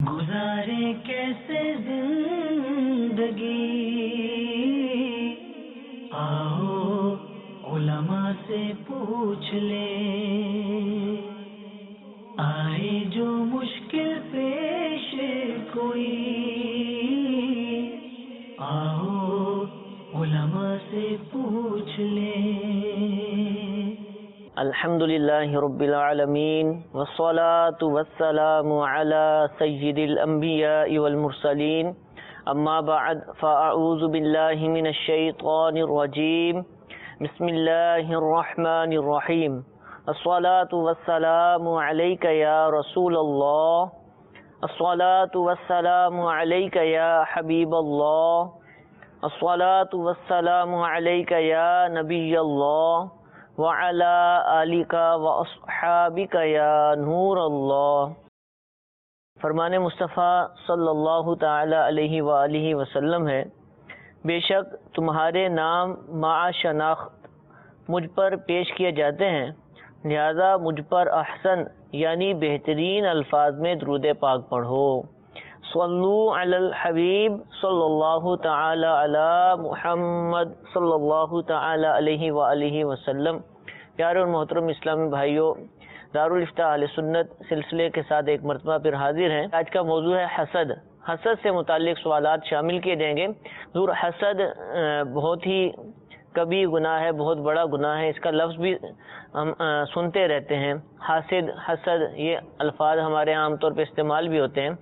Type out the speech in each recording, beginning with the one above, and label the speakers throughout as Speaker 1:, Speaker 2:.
Speaker 1: گزارے کیسے زندگی، آؤ علماء سے پوچھ لیں، آئے جو مشکل پیش کوئی، آؤ علماء سے پوچھ لیں۔
Speaker 2: الحمدللہ رب العالمین والصلاة والسلام علی سید الانبیاء والمرسلین، اما بعد فاعوذ باللہ من الشیطان الرجیم، بسم اللہ الرحمن الرحیم۔ الصلاة والسلام علیک یا رسول اللہ، الصلاة والسلام علیک یا حبیب اللہ، الصلاة والسلام علیک یا نبی اللہ، وَعَلَىٰ آلِكَ وَأَصْحَابِكَ يَا نور اللہ۔ فرمان مصطفیٰ صلی اللہ تعالی علیہ وآلہ وسلم ہے، بے شک تمہارے نام مع شناخت مجھ پر پیش کیے جاتے ہیں، لہذا مجھ پر احسن یعنی بہترین الفاظ میں درود پاک پڑھو۔ صلو علی الحبیب صلی اللہ تعالی علی محمد صلی اللہ تعالی علیہ وآلہ وسلم۔ پیارے اور محترم اسلامی بھائیوں، دارالفتاح اہل سنت سلسلے کے ساتھ ایک مرتبہ پھر حاضر ہیں۔ آج کا موضوع ہے حسد۔ حسد سے متعلق سوالات شامل کیے جائیں گے۔ حضور، حسد بہت ہی کبھی گناہ ہے، بہت بڑا گناہ ہے، اس کا لفظ بھی ہم سنتے رہتے ہیں، حاسد، حسد، یہ الفاظ ہمارے عام طور پہ استعمال بھی ہوتے ہیں،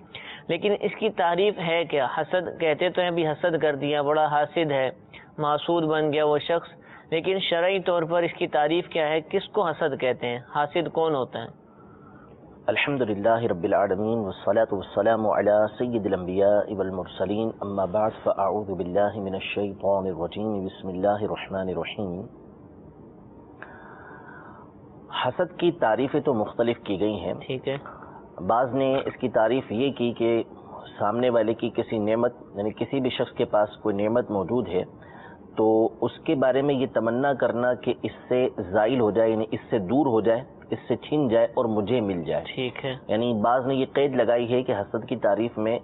Speaker 2: لیکن اس کی تعریف ہے کیا؟ حسد کہتے تو ہیں بھی حسد کر دیا، بڑا حاسد ہے، محسود بن گیا وہ شخص، لیکن شرعی طور پر اس کی تعریف کیا ہے؟ کس کو حسد کہتے ہیں؟ حاسد کون ہوتا ہے؟
Speaker 3: الحمدللہ رب العالمین والصلاة والسلام علی سید الانبیاء والمرسلین، اما بعد فاعوذ باللہ من الشیطان الرجیم، بسم اللہ الرحمن الرحیم۔ حسد کی تعریفیں تو مختلف کی گئی ہیں۔
Speaker 2: ٹھیک ہے۔
Speaker 3: بعض نے اس کی تعریف یہ کی کہ سامنے والے کی کسی نعمت، یعنی کسی بھی شخص کے پاس کوئی نعمت موجود ہے تو اس کے بارے میں یہ تمنا کرنا کہ اس سے زائل ہو جائے، یعنی اس سے دور ہو جائے، اس سے چھن جائے اور مجھے مل جائے۔
Speaker 2: ٹھیک ہے۔
Speaker 3: یعنی بعض نے یہ قید لگائی ہے کہ حسد کی تعریف میں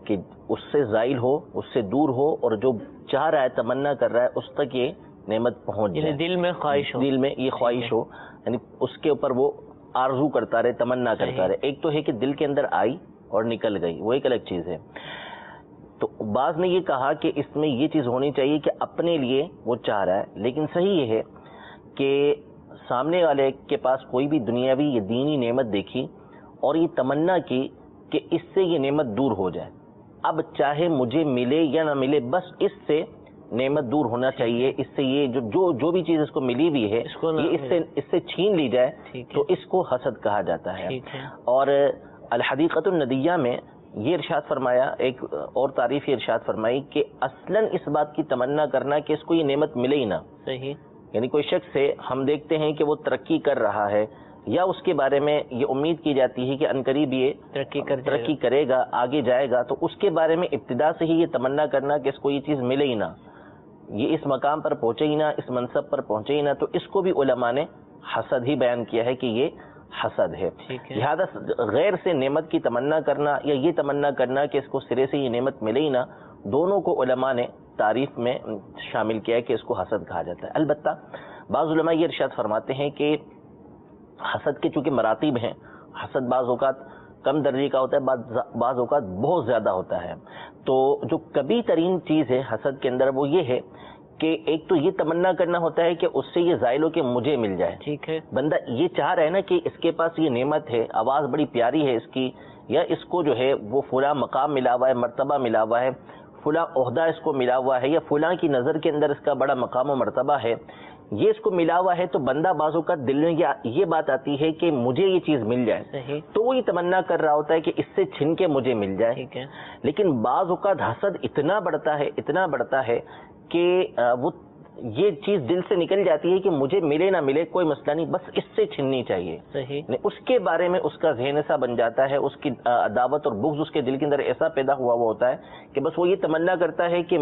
Speaker 3: کہ اس سے زائل ہو، اس سے دور ہو، اور جو چاہ رہا ہے، تمنا کر رہا ہے، اس تک یہ نعمت پہنچ جائے،
Speaker 2: یعنی دل میں خواہش ہو،
Speaker 3: دل میں یہ خواہش ہو، یعنی اس کے اوپر وہ آرزو کرتا رہے، تمنا کرتا رہے۔ ایک تو ہے کہ دل کے اندر آئی اور نکل گئی، وہ ایک الگ چیز ہے۔ تو بعض نے یہ کہا کہ اس میں یہ چیز ہونی چاہیے کہ اپنے لیے وہ چاہ رہا ہے، لیکن صحیح یہ ہے کہ سامنے والے کے پاس کوئی بھی دنیاوی یا دینی نعمت دیکھی اور یہ تمنا کی کہ اس سے یہ نعمت دور ہو جائے، اب چاہے مجھے ملے یا نہ ملے، بس اس سے نعمت دور ہونا چاہیے، اس سے یہ جو بھی چیز اس کو ملی بھی ہے یہ اس سے چھین لی جائے، تو اس کو حسد کہا جاتا ہے۔ اور الحدیقۃ الندیہ میں یہ ارشاد فرمایا، ایک اور تعریف یہ ارشاد فرمائی کہ اصلاً اس بات کی تمنا کرنا کہ اس کو یہ نعمت ملے ہی نہ۔
Speaker 2: صحیح۔
Speaker 3: یعنی کوئی شخص ہے، ہم دیکھتے ہیں کہ وہ ترقی کر رہا ہے، یا اس کے بارے میں یہ امید کی جاتی ہے کہ عنقریب یہ ترقی کرے گا، آگے جائے گا، تو اس کے بارے میں ابتدا سے ہی یہ تمنا کرنا کہ اس کو یہ چیز ملے ہی نہ، یہ اس مقام پر پہنچے ہی نہ، اس منصب پر پہنچے ہی نہ، تو اس کو بھی علماء نے حسد ہی بیان کیا ہے کہ یہ حسد ہے۔ لہذا غیر سے نعمت کی تمنا کرنا یا یہ تمنا کرنا کہ اس کو سرے سے یہ نعمت ملے ہی نہ، دونوں کو علماء نے تعریف میں شامل کیا ہے کہ اس کو حسد کہا جاتا ہے۔ البتہ بعض علماء یہ ارشاد فرماتے ہیں کہ حسد کے چونکہ مراتب ہیں، حسد بعض اوقات کم درجے کا ہوتا ہے، بعض اوقات بہت زیادہ ہوتا ہے، تو جو کبھی ترین چیز ہے حسد کے اندر وہ یہ ہے کہ ایک تو یہ تمنا کرنا ہوتا ہے کہ اس سے یہ زائل ہو کہ مجھے مل جائے۔
Speaker 2: ٹھیک ہے۔
Speaker 3: بندہ یہ چاہ رہا ہے نا کہ اس کے پاس یہ نعمت ہے، آواز بڑی پیاری ہے اس کی، یا اس کو جو ہے وہ فلاں مقام ملا ہوا ہے، مرتبہ ملا ہوا ہے، فلاں عہدہ اس کو ملا ہوا ہے، یا فلاں کی نظر کے اندر اس کا بڑا مقام و مرتبہ ہے، یہ اس کو ملا ہوا ہے، تو بندہ بعض اوقات دل میں یہ بات آتی ہے کہ مجھے یہ چیز مل جائے، تو وہ یہ تمنا کر رہا ہوتا ہے کہ اس سے چھن کے مجھے مل جائے۔ لیکن بعض اوقات حسد اتنا بڑھتا ہے کہ وہ یہ چیز دل سے نکل جاتی ہے کہ مجھے ملے نہ ملے کوئی مسئلہ نہیں، بس اس سے چھننی چاہیے۔ اس کے بارے میں اس کا ذہن ایسا بن جاتا ہے، اس کی عداوت اور بغض اس کے دل کے اندر ایسا پیدا ہوا ہوتا ہے کہ بس وہ یہ تمنا کرتا ہے کہ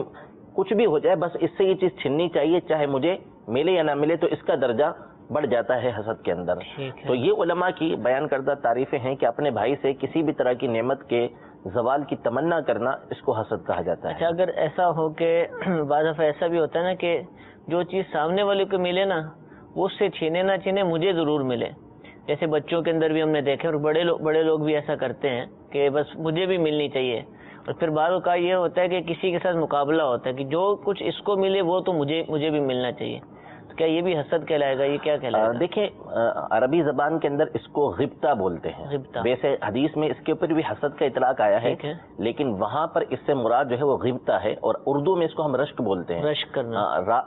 Speaker 3: کچھ بھی ہو جائے، بس اس سے یہ چیز چھننی چاہیے، چاہے مجھے ملے یا نہ ملے، تو اس کا درجہ بڑھ جاتا ہے حسد کے اندر۔ تو یہ علماء کی بیان کردہ تعریفیں ہیں کہ اپنے بھائی سے کسی بھی طرح کی نعمت کے زوال کی تمنا کرنا، اس کو حسد کہا جاتا ہے۔
Speaker 2: اچھا، اگر ایسا ہو کہ بعض دفعہ ایسا بھی ہوتا ہے نا کہ جو چیز سامنے والے کو ملے نا، وہ اس سے چھینے نہ چھینے مجھے ضرور ملے، جیسے بچوں کے اندر بھی ہم نے دیکھے، اور بڑے لوگ بھی ایسا کرتے ہیں کہ بس مجھے بھی ملنی چاہیے، اور پھر بعض اوقات یہ ہوتا ہے کہ کسی کے ساتھ مقابلہ ہوتا ہے کہ جو کچھ اس کو ملے وہ تو مجھے بھی ملنا چاہیے، تو کیا یہ بھی حسد کہلائے گا؟ یہ کیا کہلائے گا؟
Speaker 3: دیکھیں، عربی زبان کے اندر اس کو غبطہ بولتے ہیں۔
Speaker 2: غبطہ،
Speaker 3: ویسے حدیث میں اس کے اوپر بھی حسد کا اطلاق آیا ہے، لیکن وہاں پر اس سے مراد جو ہے وہ غبطہ ہے، اور اردو میں اس کو ہم رشک بولتے ہیں،
Speaker 2: رشک کرنا،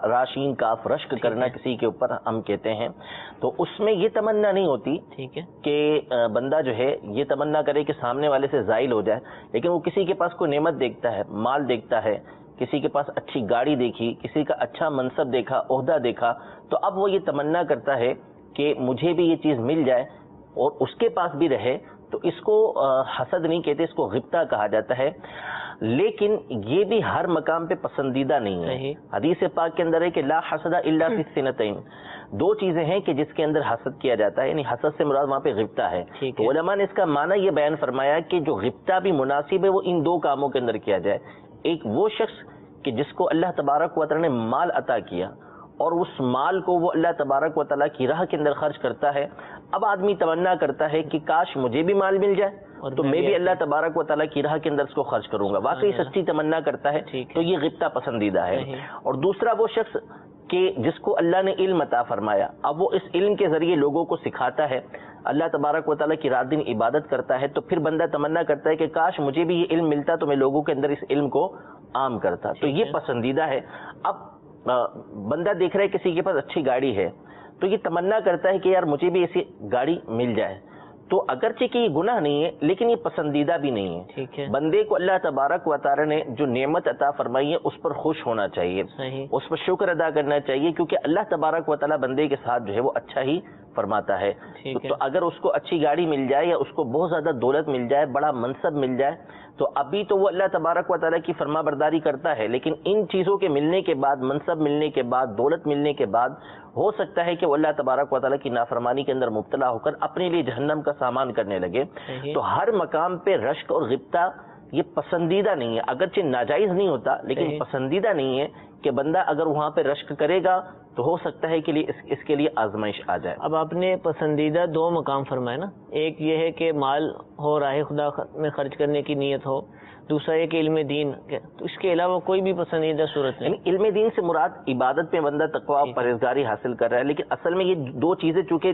Speaker 3: راشین کاف، رشک کرنا کسی کے اوپر ہم کہتے ہیں۔ تو اس میں یہ تمنا نہیں ہوتی
Speaker 2: ٹھیک ہے
Speaker 3: کہ بندہ جو ہے یہ تمنا کرے کہ سامنے والے سے زائل ہو جائے، لیکن وہ کسی کے پاس کوئی نعمت دیکھتا ہے، مال دیکھتا ہے، کسی کے پاس اچھی گاڑی دیکھی، کسی کا اچھا منصب دیکھا، عہدہ دیکھا، تو اب وہ یہ تمنا کرتا ہے کہ مجھے بھی یہ چیز مل جائے اور اس کے پاس بھی رہے، تو اس کو حسد نہیں کہتے، اس کو غبطہ کہا جاتا ہے۔ لیکن یہ بھی ہر مقام پہ پسندیدہ نہیں ہے۔ حدیث پاک کے اندر ہے کہ لا حسد الا فی السنتین، دو چیزیں ہیں کہ جس کے اندر حسد کیا جاتا ہے، یعنی حسد سے مراد وہاں پہ غبطہ ہے۔ تو علماء نے اس کا معنی یہ بیان فرمایا کہ جو غبطہ بھی مناسب ہے وہ ان دو کاموں کے اندر کیا جائے۔ ایک وہ شخص کہ جس کو اللہ تبارک و تعالی نے مال عطا کیا، اور اس مال کو وہ اللہ تبارک و تعالیٰ کی راہ کے اندر خرچ کرتا ہے، اب آدمی تمنا کرتا ہے کہ کاش مجھے بھی مال مل جائے تو میں بھی اللہ تبارک و تعالیٰ کی راہ کے اندر اس کو خرچ کروں گا، واقعی سچی تمنا کرتا ہے، تو یہ غبطہ پسندیدہ ہے۔ اور دوسرا وہ شخص کہ جس کو اللہ نے علم عطا فرمایا، اب وہ اس علم کے ذریعے لوگوں کو سکھاتا ہے، اللہ تبارک و تعالیٰ کی رات دن عبادت کرتا ہے، تو پھر بندہ تمنا کرتا ہے کہ کاش مجھے بھی یہ علم ملتا تو میں لوگوں کے اندر اس علم کو عام کرتا، تو یہ پسندیدہ ہے۔ اب بندہ دیکھ رہا ہے کسی کے پاس اچھی گاڑی ہے، تو یہ تمنا کرتا ہے کہ یار مجھے بھی ایسی گاڑی مل جائے، تو اگرچہ کہ یہ گناہ نہیں ہے لیکن یہ پسندیدہ بھی نہیں ہے۔
Speaker 2: ٹھیک ہے،
Speaker 3: بندے کو اللہ تبارک و تعالی نے جو نعمت عطا فرمائی ہے اس پر خوش ہونا چاہیے، اس پر شکر ادا کرنا چاہیے، کیونکہ اللہ تبارک و تعالی بندے کے ساتھ جو ہے وہ اچھا ہی فرماتا ہے۔ تو اگر اس کو اچھی گاڑی مل جائے یا اس کو بہت زیادہ دولت مل جائے، بڑا منصب مل جائے، تو ابھی تو وہ اللہ تبارک و تعالیٰ کی فرما برداری کرتا ہے، لیکن ان چیزوں کے ملنے کے بعد، منصب ملنے کے بعد، دولت ملنے کے بعد ہو سکتا ہے کہ وہ اللہ تبارک و تعالیٰ کی نافرمانی کے اندر مبتلا ہو کر اپنے لیے جہنم کا سامان کرنے لگے۔ تو ہر مقام پہ رشک اور غبطہ یہ پسندیدہ نہیں ہے، اگرچہ ناجائز نہیں ہوتا لیکن پسندیدہ نہیں ہے کہ بندہ اگر وہاں پہ رشک کرے گا تو ہو سکتا ہے کہ اس کے لیے آزمائش آ جائے۔
Speaker 2: اب آپ نے پسندیدہ دو مقام فرمائے نا، ایک یہ ہے کہ مال ہو، راہ خدا میں خرچ کرنے کی نیت ہو، دوسرا یہ کہ علم دین، تو اس کے علاوہ کوئی بھی پسندیدہ صورت نہیں؟
Speaker 3: علم دین سے مراد عبادت پہ بندہ تقویٰ اور پرہیزگاری حاصل کر رہا ہے، لیکن اصل میں یہ دو چیزیں چونکہ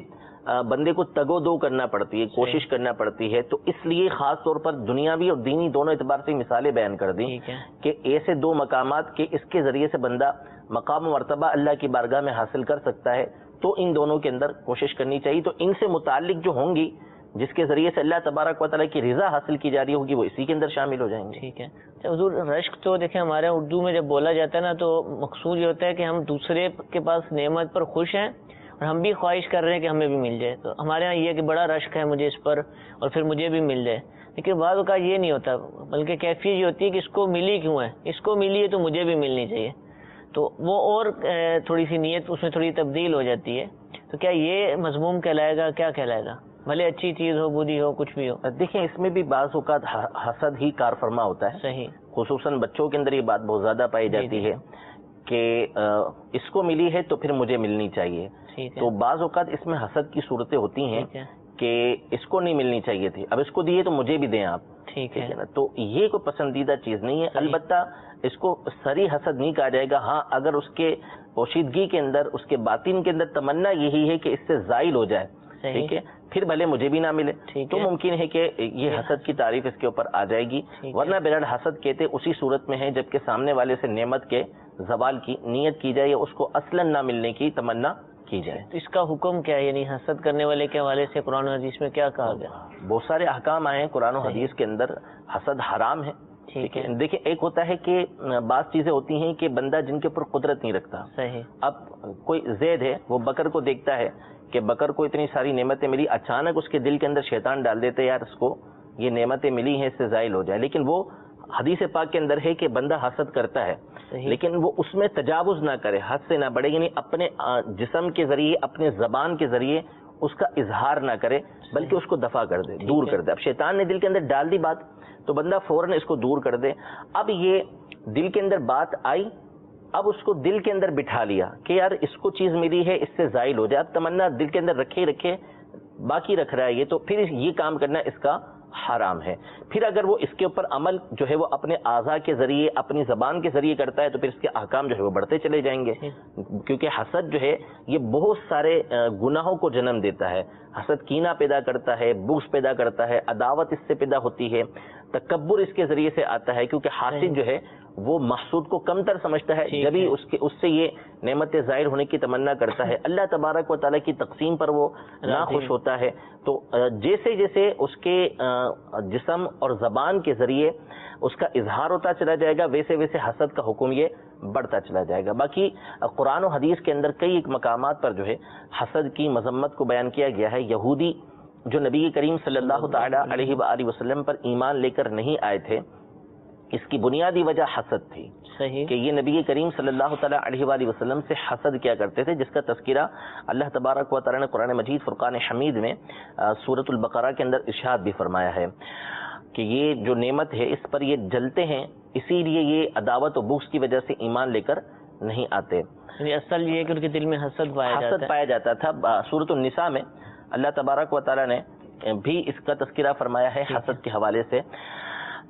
Speaker 3: بندے کو تگو دو کرنا پڑتی ہے، کوشش کرنا پڑتی ہے، تو اس لیے خاص طور پر دنیاوی اور دینی دونوں اعتبار سے مثالیں بیان کر دیں کہ ایسے دو مقامات کے اس کے ذریعے سے بندہ مقام و مرتبہ اللہ کی بارگاہ میں حاصل کر سکتا ہے، تو ان دونوں کے اندر کوشش کرنی چاہیے۔ تو ان سے متعلق جو ہوں گی جس کے ذریعے سے اللہ تبارک و تعالیٰ کی رضا حاصل کی جا رہی ہوگی وہ اسی کے اندر شامل ہو جائیں گے۔
Speaker 2: ٹھیک ہے۔ حضور، رشک تو دیکھیں ہمارے اردو میں جب بولا جاتا ہے نا تو مقصود یہ ہوتا ہے کہ ہم دوسرے کے پاس نعمت پر خوش ہیں اور ہم بھی خواہش کر رہے ہیں کہ ہمیں بھی مل جائے، تو ہمارے ہاں یہ کہ بڑا رشک ہے مجھے اس پر اور پھر مجھے بھی مل جائے، لیکن بعض اوقات یہ نہیں ہوتا، بلکہ کیفیت یہ ہوتی ہے کہ اس کو ملی کیوں ہے، اس کو ملی ہے تو مجھے بھی ملنی چاہیے، تو وہ اور تھوڑی سی نیت اس میں تھوڑی تبدیل ہو جاتی ہے۔ تو کیا یہ مذموم کہلائے گا؟ کیا کہلائے گا؟ بھلے اچھی چیز ہو، بری ہو، کچھ بھی ہو؟
Speaker 3: دیکھیں، اس میں بھی بعض اوقات حسد ہی کار فرما ہوتا ہے،
Speaker 2: صحیح،
Speaker 3: خصوصاً بچوں کے اندر یہ بات بہت زیادہ پائی جاتی ہے کہ اس کو ملی ہے تو پھر مجھے ملنی چاہیے، تو بعض اوقات اس میں حسد کی صورتیں ہوتی ہیں کہ اس کو نہیں ملنی چاہیے تھی، اب اس کو دیے تو مجھے بھی دیں آپ، ٹھیک ہے نا، تو یہ کوئی پسندیدہ چیز نہیں ہے۔ البتہ اس کو صریح حسد نہیں کہا جائے گا، ہاں اگر اس کے پوشیدگی کے اندر، اس کے باطن کے اندر تمنا یہی ہے کہ اس سے زائل ہو جائے، ٹھیک ہے، پھر بھلے مجھے بھی نہ ملے تو ممکن ہے کہ یہ حسد کی تعریف اس کے اوپر آ جائے گی، ورنہ بہرحال حسد کہتے اسی صورت میں ہے جبکہ سامنے والے سے نعمت کے زوال کی نیت کی جائے یا اس کو اصلاً نہ ملنے کی تمنا کی جائے۔
Speaker 2: تو اس کا حکم کیا ہے، یعنی حسد کرنے والے کے حوالے سے قرآن و حدیث میں کیا کہا گیا؟
Speaker 3: بہت سارے احکام آئے ہیں قرآن و حدیث کے اندر، حسد حرام ہے، ٹھیک ہے۔ دیکھیں، ایک ہوتا ہے کہ بعض چیزیں ہوتی ہیں کہ بندہ جن کے اوپر قدرت نہیں رکھتا، صحیح، اب کوئی زید ہے، وہ بکر کو دیکھتا ہے کہ بکر کو اتنی ساری نعمتیں ملی، اچانک اس کے دل کے اندر شیطان ڈال دیتے یار اس کو یہ نعمتیں ملی ہیں، اس سے زائل ہو جائے، لیکن وہ حدیث پاک کے اندر ہے کہ بندہ حسد کرتا ہے لیکن وہ اس میں تجاوز نہ کرے، حد سے نہ بڑھے، یعنی اپنے جسم کے ذریعے، اپنے زبان کے ذریعے اس کا اظہار نہ کرے بلکہ اس کو دفع کر دے، دور کر دے۔ اب شیطان نے دل کے اندر ڈال دی بات تو بندہ فوراً اس کو دور کر دے۔ اب یہ دل کے اندر بات آئی، اب اس کو دل کے اندر بٹھا لیا کہ یار اس کو چیز ملی ہے، اس سے زائل ہو جائے، اب تمنا دل کے اندر رکھے رکھے باقی رکھ رہا ہے یہ، تو پھر یہ کام کرنا اس کا حرام ہے۔ پھر اگر وہ اس کے اوپر عمل جو ہے وہ اپنے اعضاء کے ذریعے، اپنی زبان کے ذریعے کرتا ہے تو پھر اس کے احکام جو ہے وہ بڑھتے چلے جائیں گے، کیونکہ حسد جو ہے یہ بہت سارے گناہوں کو جنم دیتا ہے۔ حسد کینہ پیدا کرتا ہے، بغض پیدا کرتا ہے، عداوت اس سے پیدا ہوتی ہے، تکبر اس کے ذریعے سے آتا ہے، کیونکہ حاسد جو ہے وہ محسود کو کم تر سمجھتا ہے، جبھی اس سے یہ نعمتیں ظاہر ہونے کی تمنا کرتا ہے، اللہ تبارک و تعالیٰ کی تقسیم پر وہ ناخوش ہوتا ہے۔ تو جیسے جیسے اس کے جسم اور زبان کے ذریعے اس کا اظہار ہوتا چلا جائے گا، ویسے ویسے حسد کا حکم یہ بڑھتا چلا جائے گا۔ باقی قرآن و حدیث کے اندر کئی ایک مقامات پر جو ہے حسد کی مذمت کو بیان کیا گیا ہے۔ یہودی جو نبی کریم صلی اللہ تعالی علیہ وآلہ وسلم پر ایمان لے کر نہیں آئے تھے، اس کی بنیادی وجہ حسد تھی کہ یہ نبی کریم صلی اللہ تعالیٰ علیہ وآلہ وسلم سے حسد کیا کرتے تھے، جس کا تذکرہ اللہ تبارک و تعالیٰ نے قرآن مجید فرقان حمید میں سورۃ البقرہ کے اندر ارشاد بھی فرمایا ہے کہ یہ جو نعمت ہے اس پر یہ جلتے ہیں، اسی لیے یہ عداوت و بغض کی وجہ سے ایمان لے کر نہیں آتے۔
Speaker 2: اصل یہ کہ ان کے دل میں حسد
Speaker 3: پایا جاتا تھا۔ سورۃ النساء میں اللہ تبارک و تعالیٰ نے بھی اس کا تذکرہ فرمایا ہے حسد کے حوالے سے۔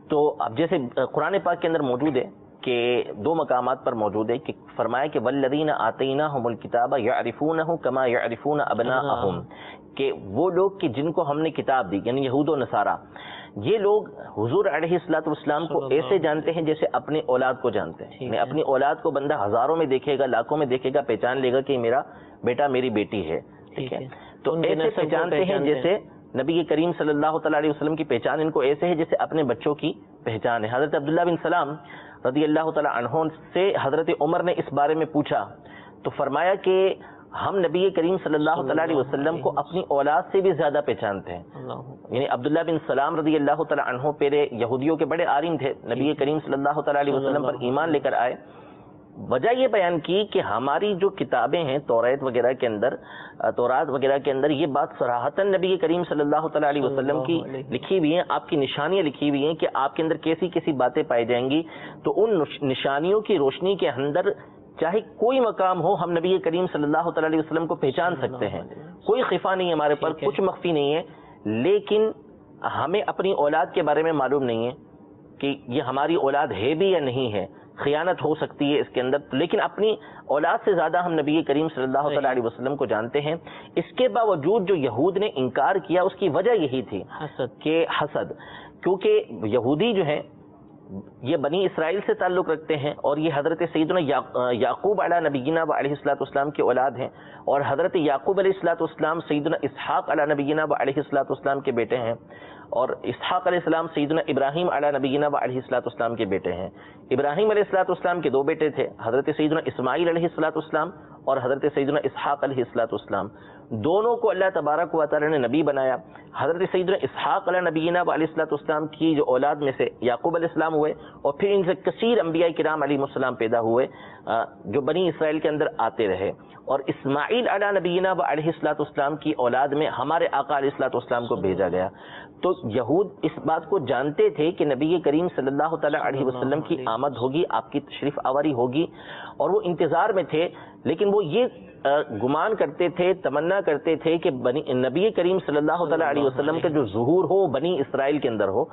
Speaker 3: تو اب جیسے قرآن پاک کے اندر موجود ہے کہ دو مقامات پر موجود ہے کہ فرمایا کہ والذین آتیناہم الکتاب یعرفونہ کما یعرفون ابناءہم، کہ وہ لوگ کہ جن کو ہم نے کتاب دی، یعنی یہود و نصارہ، یہ لوگ حضور علیہ الصلوۃ والسلام کو ایسے جانتے ہیں جیسے اپنی اولاد کو جانتے ہیں۔ یعنی اپنی اولاد کو بندہ ہزاروں میں دیکھے گا، لاکھوں میں دیکھے گا، پہچان لے گا کہ میرا بیٹا میری بیٹی ہے، ٹھیک ہے؟ تو ایسے پہچانتے ہیں جیسے نبی کریم صلی اللہ تعالیٰ علیہ وسلم کی پہچان ان کو ایسے ہے جیسے اپنے بچوں کی پہچان ہے۔ حضرت عبداللہ بن سلام رضی اللہ تعالیٰ عنہ سے حضرت عمر نے اس بارے میں پوچھا تو فرمایا کہ ہم نبی کریم صلی اللہ تعالیٰ علیہ وسلم کو اپنی اولاد سے بھی زیادہ پہچانتے ہیں۔ یعنی عبداللہ بن سلام رضی اللہ تعالیٰ عنہ پہلے یہودیوں کے بڑے عالم تھے، نبی کریم صلی اللہ تعالیٰ علیہ وسلم پر ایمان لے کر آئے۔ وجہ یہ بیان کی کہ ہماری جو کتابیں ہیں تورات وغیرہ کے اندر یہ بات صراحتاً نبی کریم صلی اللہ تعالیٰ علیہ وسلم کی لکھی ہوئی ہیں، آپ کی نشانیاں لکھی ہوئی ہیں کہ آپ کے اندر کیسی کیسی باتیں پائی جائیں گی، تو ان نشانیوں کی روشنی کے اندر چاہے کوئی مقام ہو ہم نبی کریم صلی اللہ تعالیٰ علیہ وسلم کو پہچان سکتے ہیں، کوئی خفا نہیں ہے ہمارے پر، کچھ مخفی نہیں ہے، لیکن ہمیں اپنی اولاد کے بارے میں معلوم نہیں ہے کہ یہ ہماری اولاد ہے بھی یا نہیں ہے، خیانت ہو سکتی ہے اس کے اندر، لیکن اپنی اولاد سے زیادہ ہم نبی کریم صلی اللہ تعالیٰ علیہ وسلم کو جانتے ہیں۔ اس کے باوجود جو یہود نے انکار کیا اس کی وجہ یہی تھی کہ حسد، کیونکہ یہودی جو ہے یہ بنی اسرائیل سے تعلق رکھتے ہیں اور یہ حضرت سیدنا یعقوب علیہ نبینا و علیہ الصلوۃ والسلام کی اولاد ہیں، اور حضرت یعقوب علیہ الصلوۃ والسلام سیدنا اسحاق علیہ نبینا و علیہ الصلوۃ والسلام کے بیٹے ہیں، اور اسحاق علیہ السلام سیدنا ابراہیم علیہ نبینا و علیہ الصلوۃ والسلام کے بیٹے ہیں۔ ابراہیم علیہ الصلوۃ والسلام کے دو بیٹے تھے، حضرت سیدنا اسماعیل علیہ الصلوۃ والسلام اور حضرت سیدنا اسحاق علیہ الصلوۃ والسلام، دونوں کو اللہ تبارک و تعالی نے نبی بنایا۔ حضرت سیدنا اسحاق علیہ نبینا و علیہ الصلوۃ والسلام کی جو اولاد میں سے یعقوب علیہ السلام ہوئے، اور پھر ان سے کثیر انبیاء کرام علیہ السلام پیدا ہوئے جو بنی اسرائیل کے اندر آتے رہے، اور اسماعیل علیہ نبینا و علیہ الصلوۃ والسلام کی اولاد میں ہمارے آقا علیہ الصلوۃ والسلام کو بھیجا گیا۔ تو یہود اس بات کو جانتے تھے کہ نبی کریم صلی اللہ تعالیٰ علیہ وسلم کی آمد ہوگی، آپ کی تشریف آوری ہوگی، اور وہ انتظار میں تھے، لیکن وہ یہ گمان کرتے تھے، تمنا کرتے تھے کہ نبی کریم صلی اللہ تعالیٰ علیہ وسلم کا جو ظہور ہو بنی اسرائیل کے اندر ہو،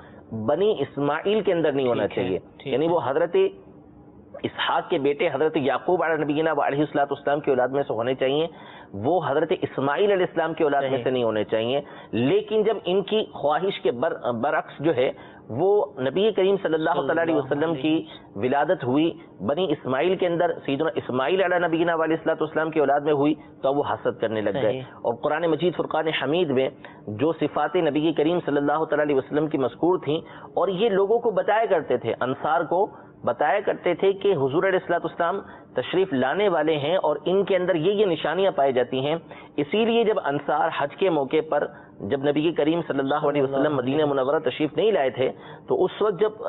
Speaker 3: بنی اسماعیل کے اندر نہیں ہونا چاہیے، یعنی وہ حضرت اسحاق کے بیٹے حضرت یعقوب علیہ نبینا و علیہ الصلوۃ والسلام کی اولاد میں سے ہونے چاہیے، وہ حضرت اسماعیل علیہ السلام کی اولاد میں سے نہیں ہونے چاہیے۔ لیکن جب ان کی خواہش کے برعکس جو ہے وہ نبی کریم صلی اللہ تعالیٰ علیہ وسلم کی ولادت ہوئی بنی اسماعیل کے اندر، سیدنا اسماعیل علیہ نبینا علیہ الصلوۃ والسلام کی اولاد میں ہوئی، تو وہ حسد کرنے لگ گئے۔ اور قرآن مجید فرقان حمید میں جو صفات نبی کریم صلی اللہ تعالیٰ علیہ وسلم کی مذکور تھیں، اور یہ لوگوں کو بتایا کرتے تھے، انصار کو بتایا کرتے تھے کہ حضور علیہ الصلوۃ والسلام تشریف لانے والے ہیں اور ان کے اندر یہ نشانیاں پائی جاتی ہیں۔ اسی لیے جب انصار حج کے موقع پر جب نبی کریم صلی اللہ علیہ وسلم مدینہ منورہ تشریف نہیں لائے تھے، تو اس وقت جب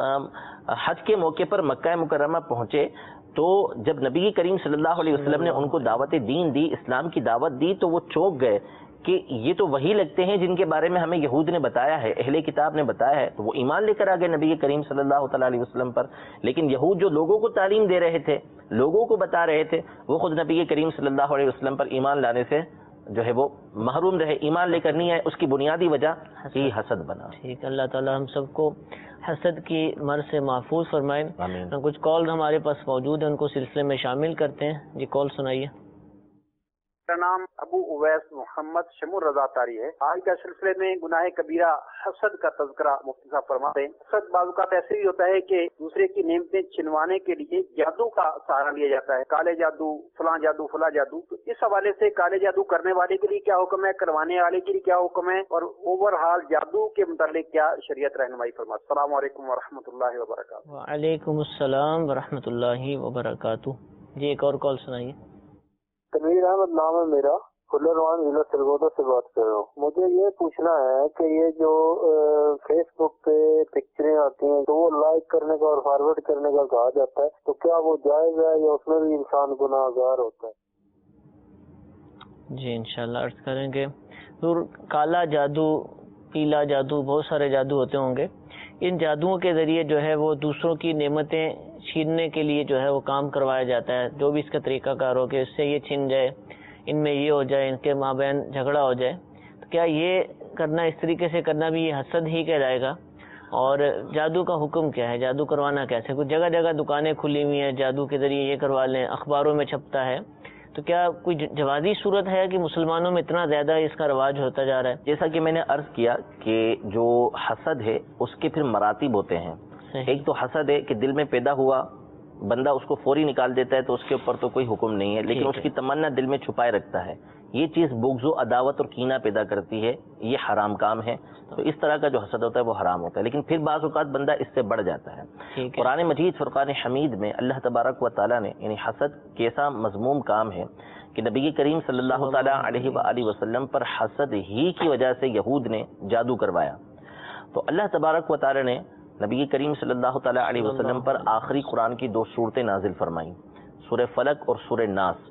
Speaker 3: حج کے موقع پر مکہ مکرمہ پہنچے، تو جب نبی کریم صلی اللہ علیہ وسلم نے ان کو دعوت دین دی، اسلام کی دعوت دی، تو وہ چونک گئے کہ یہ تو وہی لگتے ہیں جن کے بارے میں ہمیں یہود نے بتایا ہے، اہل کتاب نے بتایا ہے، تو وہ ایمان لے کر آگے نبی کریم صلی اللہ تعالیٰ علیہ وسلم پر. لیکن یہود جو لوگوں کو تعلیم دے رہے تھے، لوگوں کو بتا رہے تھے، وہ خود نبی کریم صلی اللہ علیہ وسلم پر ایمان لانے سے جو ہے وہ محروم رہے، ایمان لے کر نہیں آئے. اس کی بنیادی وجہ ہی حسد بنا.
Speaker 2: ٹھیک، اللہ تعالیٰ ہم سب کو حسد کی مرض سے محفوظ فرمائیں.
Speaker 3: آمین.
Speaker 2: کچھ کال ہمارے پاس موجود ہیں، ان کو سلسلے میں شامل کرتے ہیں. جی کال سنائیے.
Speaker 4: میرا نام ابو اویس محمد شمور رضا تاری ہے. آج کا سلسلے میں گناہ کبیرہ حسد کا تذکرہ مفتی صاحب فرماتے ہیں. حسد بعض اوقات ایسے بھی ہوتا ہے کہ دوسرے کی نعمتیں چھنوانے کے لیے جادو کا سہارا لیا جاتا ہے، کالے جادو، فلاں جادو، فلاں جادو. تو اس حوالے سے کالے جادو کرنے والے کے لیے کیا حکم ہے، کروانے والے کے لیے کیا حکم ہے، اور اوور ہال جادو کے متعلق کیا شریعت رہنمائی فرماتی. السلام علیکم ورحمۃ اللہ وبرکاتہ.
Speaker 2: وعلیکم السلام ورحمۃ اللہ وبرکاتہ. جی ایک اور کال سنائیے.
Speaker 5: تنویر احمد نام ہے میرا، کلروان ضلع سرگودا سے بات کر رہا ہوں. مجھے یہ پوچھنا ہے کہ یہ جو فیس بک پہ پکچریں آتی ہیں تو وہ لائک کرنے کا اور فارورڈ کرنے کا کہا جاتا ہے، تو کیا وہ جائز ہے یا اس میں بھی انسان گناہ گار ہوتا ہے؟
Speaker 2: جی انشاءاللہ عرض کریں گے. کالا جادو، پیلا جادو، بہت سارے جادو ہوتے ہوں گے. ان جادوؤں کے ذریعے جو ہے وہ دوسروں کی نعمتیں چھیننے کے لیے جو ہے وہ کام کروایا جاتا ہے. جو بھی اس کا طریقہ کار ہو کہ اس سے یہ چھن جائے، ان میں یہ ہو جائے، ان کے مابین جھگڑا ہو جائے، تو کیا یہ کرنا، اس طریقے سے کرنا بھی یہ حسد ہی کہلائے گا؟ اور جادو کا حکم کیا ہے، جادو کروانا کیسے؟ کچھ جگہ جگہ دکانیں کھلی ہوئی ہیں، جادو کے ذریعے یہ کروا لیں، اخباروں میں چھپتا ہے. تو کیا کوئی جوازی صورت ہے کہ مسلمانوں میں اتنا زیادہ اس کا رواج ہوتا جا رہا ہے؟
Speaker 3: جیسا کہ میں نے عرض کیا کہ جو حسد ہے اس کے پھر مراتب ہوتے ہیں. ایک تو حسد ہے کہ دل میں پیدا ہوا، بندہ اس کو فوری نکال دیتا ہے تو اس کے اوپر تو کوئی حکم نہیں ہے، لیکن اس کی تمنا دل میں چھپائے رکھتا ہے. یہ چیز بغض و عداوت اور کینہ پیدا کرتی ہے، یہ حرام کام ہے. تو اس طرح کا جو حسد ہوتا ہے وہ حرام ہوتا ہے. لیکن پھر بعض اوقات بندہ اس سے بڑھ جاتا ہے. قرآن مجید فرقان حمید میں اللہ تبارک و تعالیٰ نے یعنی حسد کیسا مذموم کام ہے کہ نبی کریم صلی اللہ تعالیٰ علیہ وآلہ وسلم پر حسد ہی کی وجہ سے یہود نے جادو کروایا. تو اللہ تبارک و تعالیٰ نے نبی کریم صلی اللہ تعالیٰ علیہ وسلم پر آخری قرآن کی 2 صورتیں نازل فرمائیں، سورہ فلق اور سورہ ناس،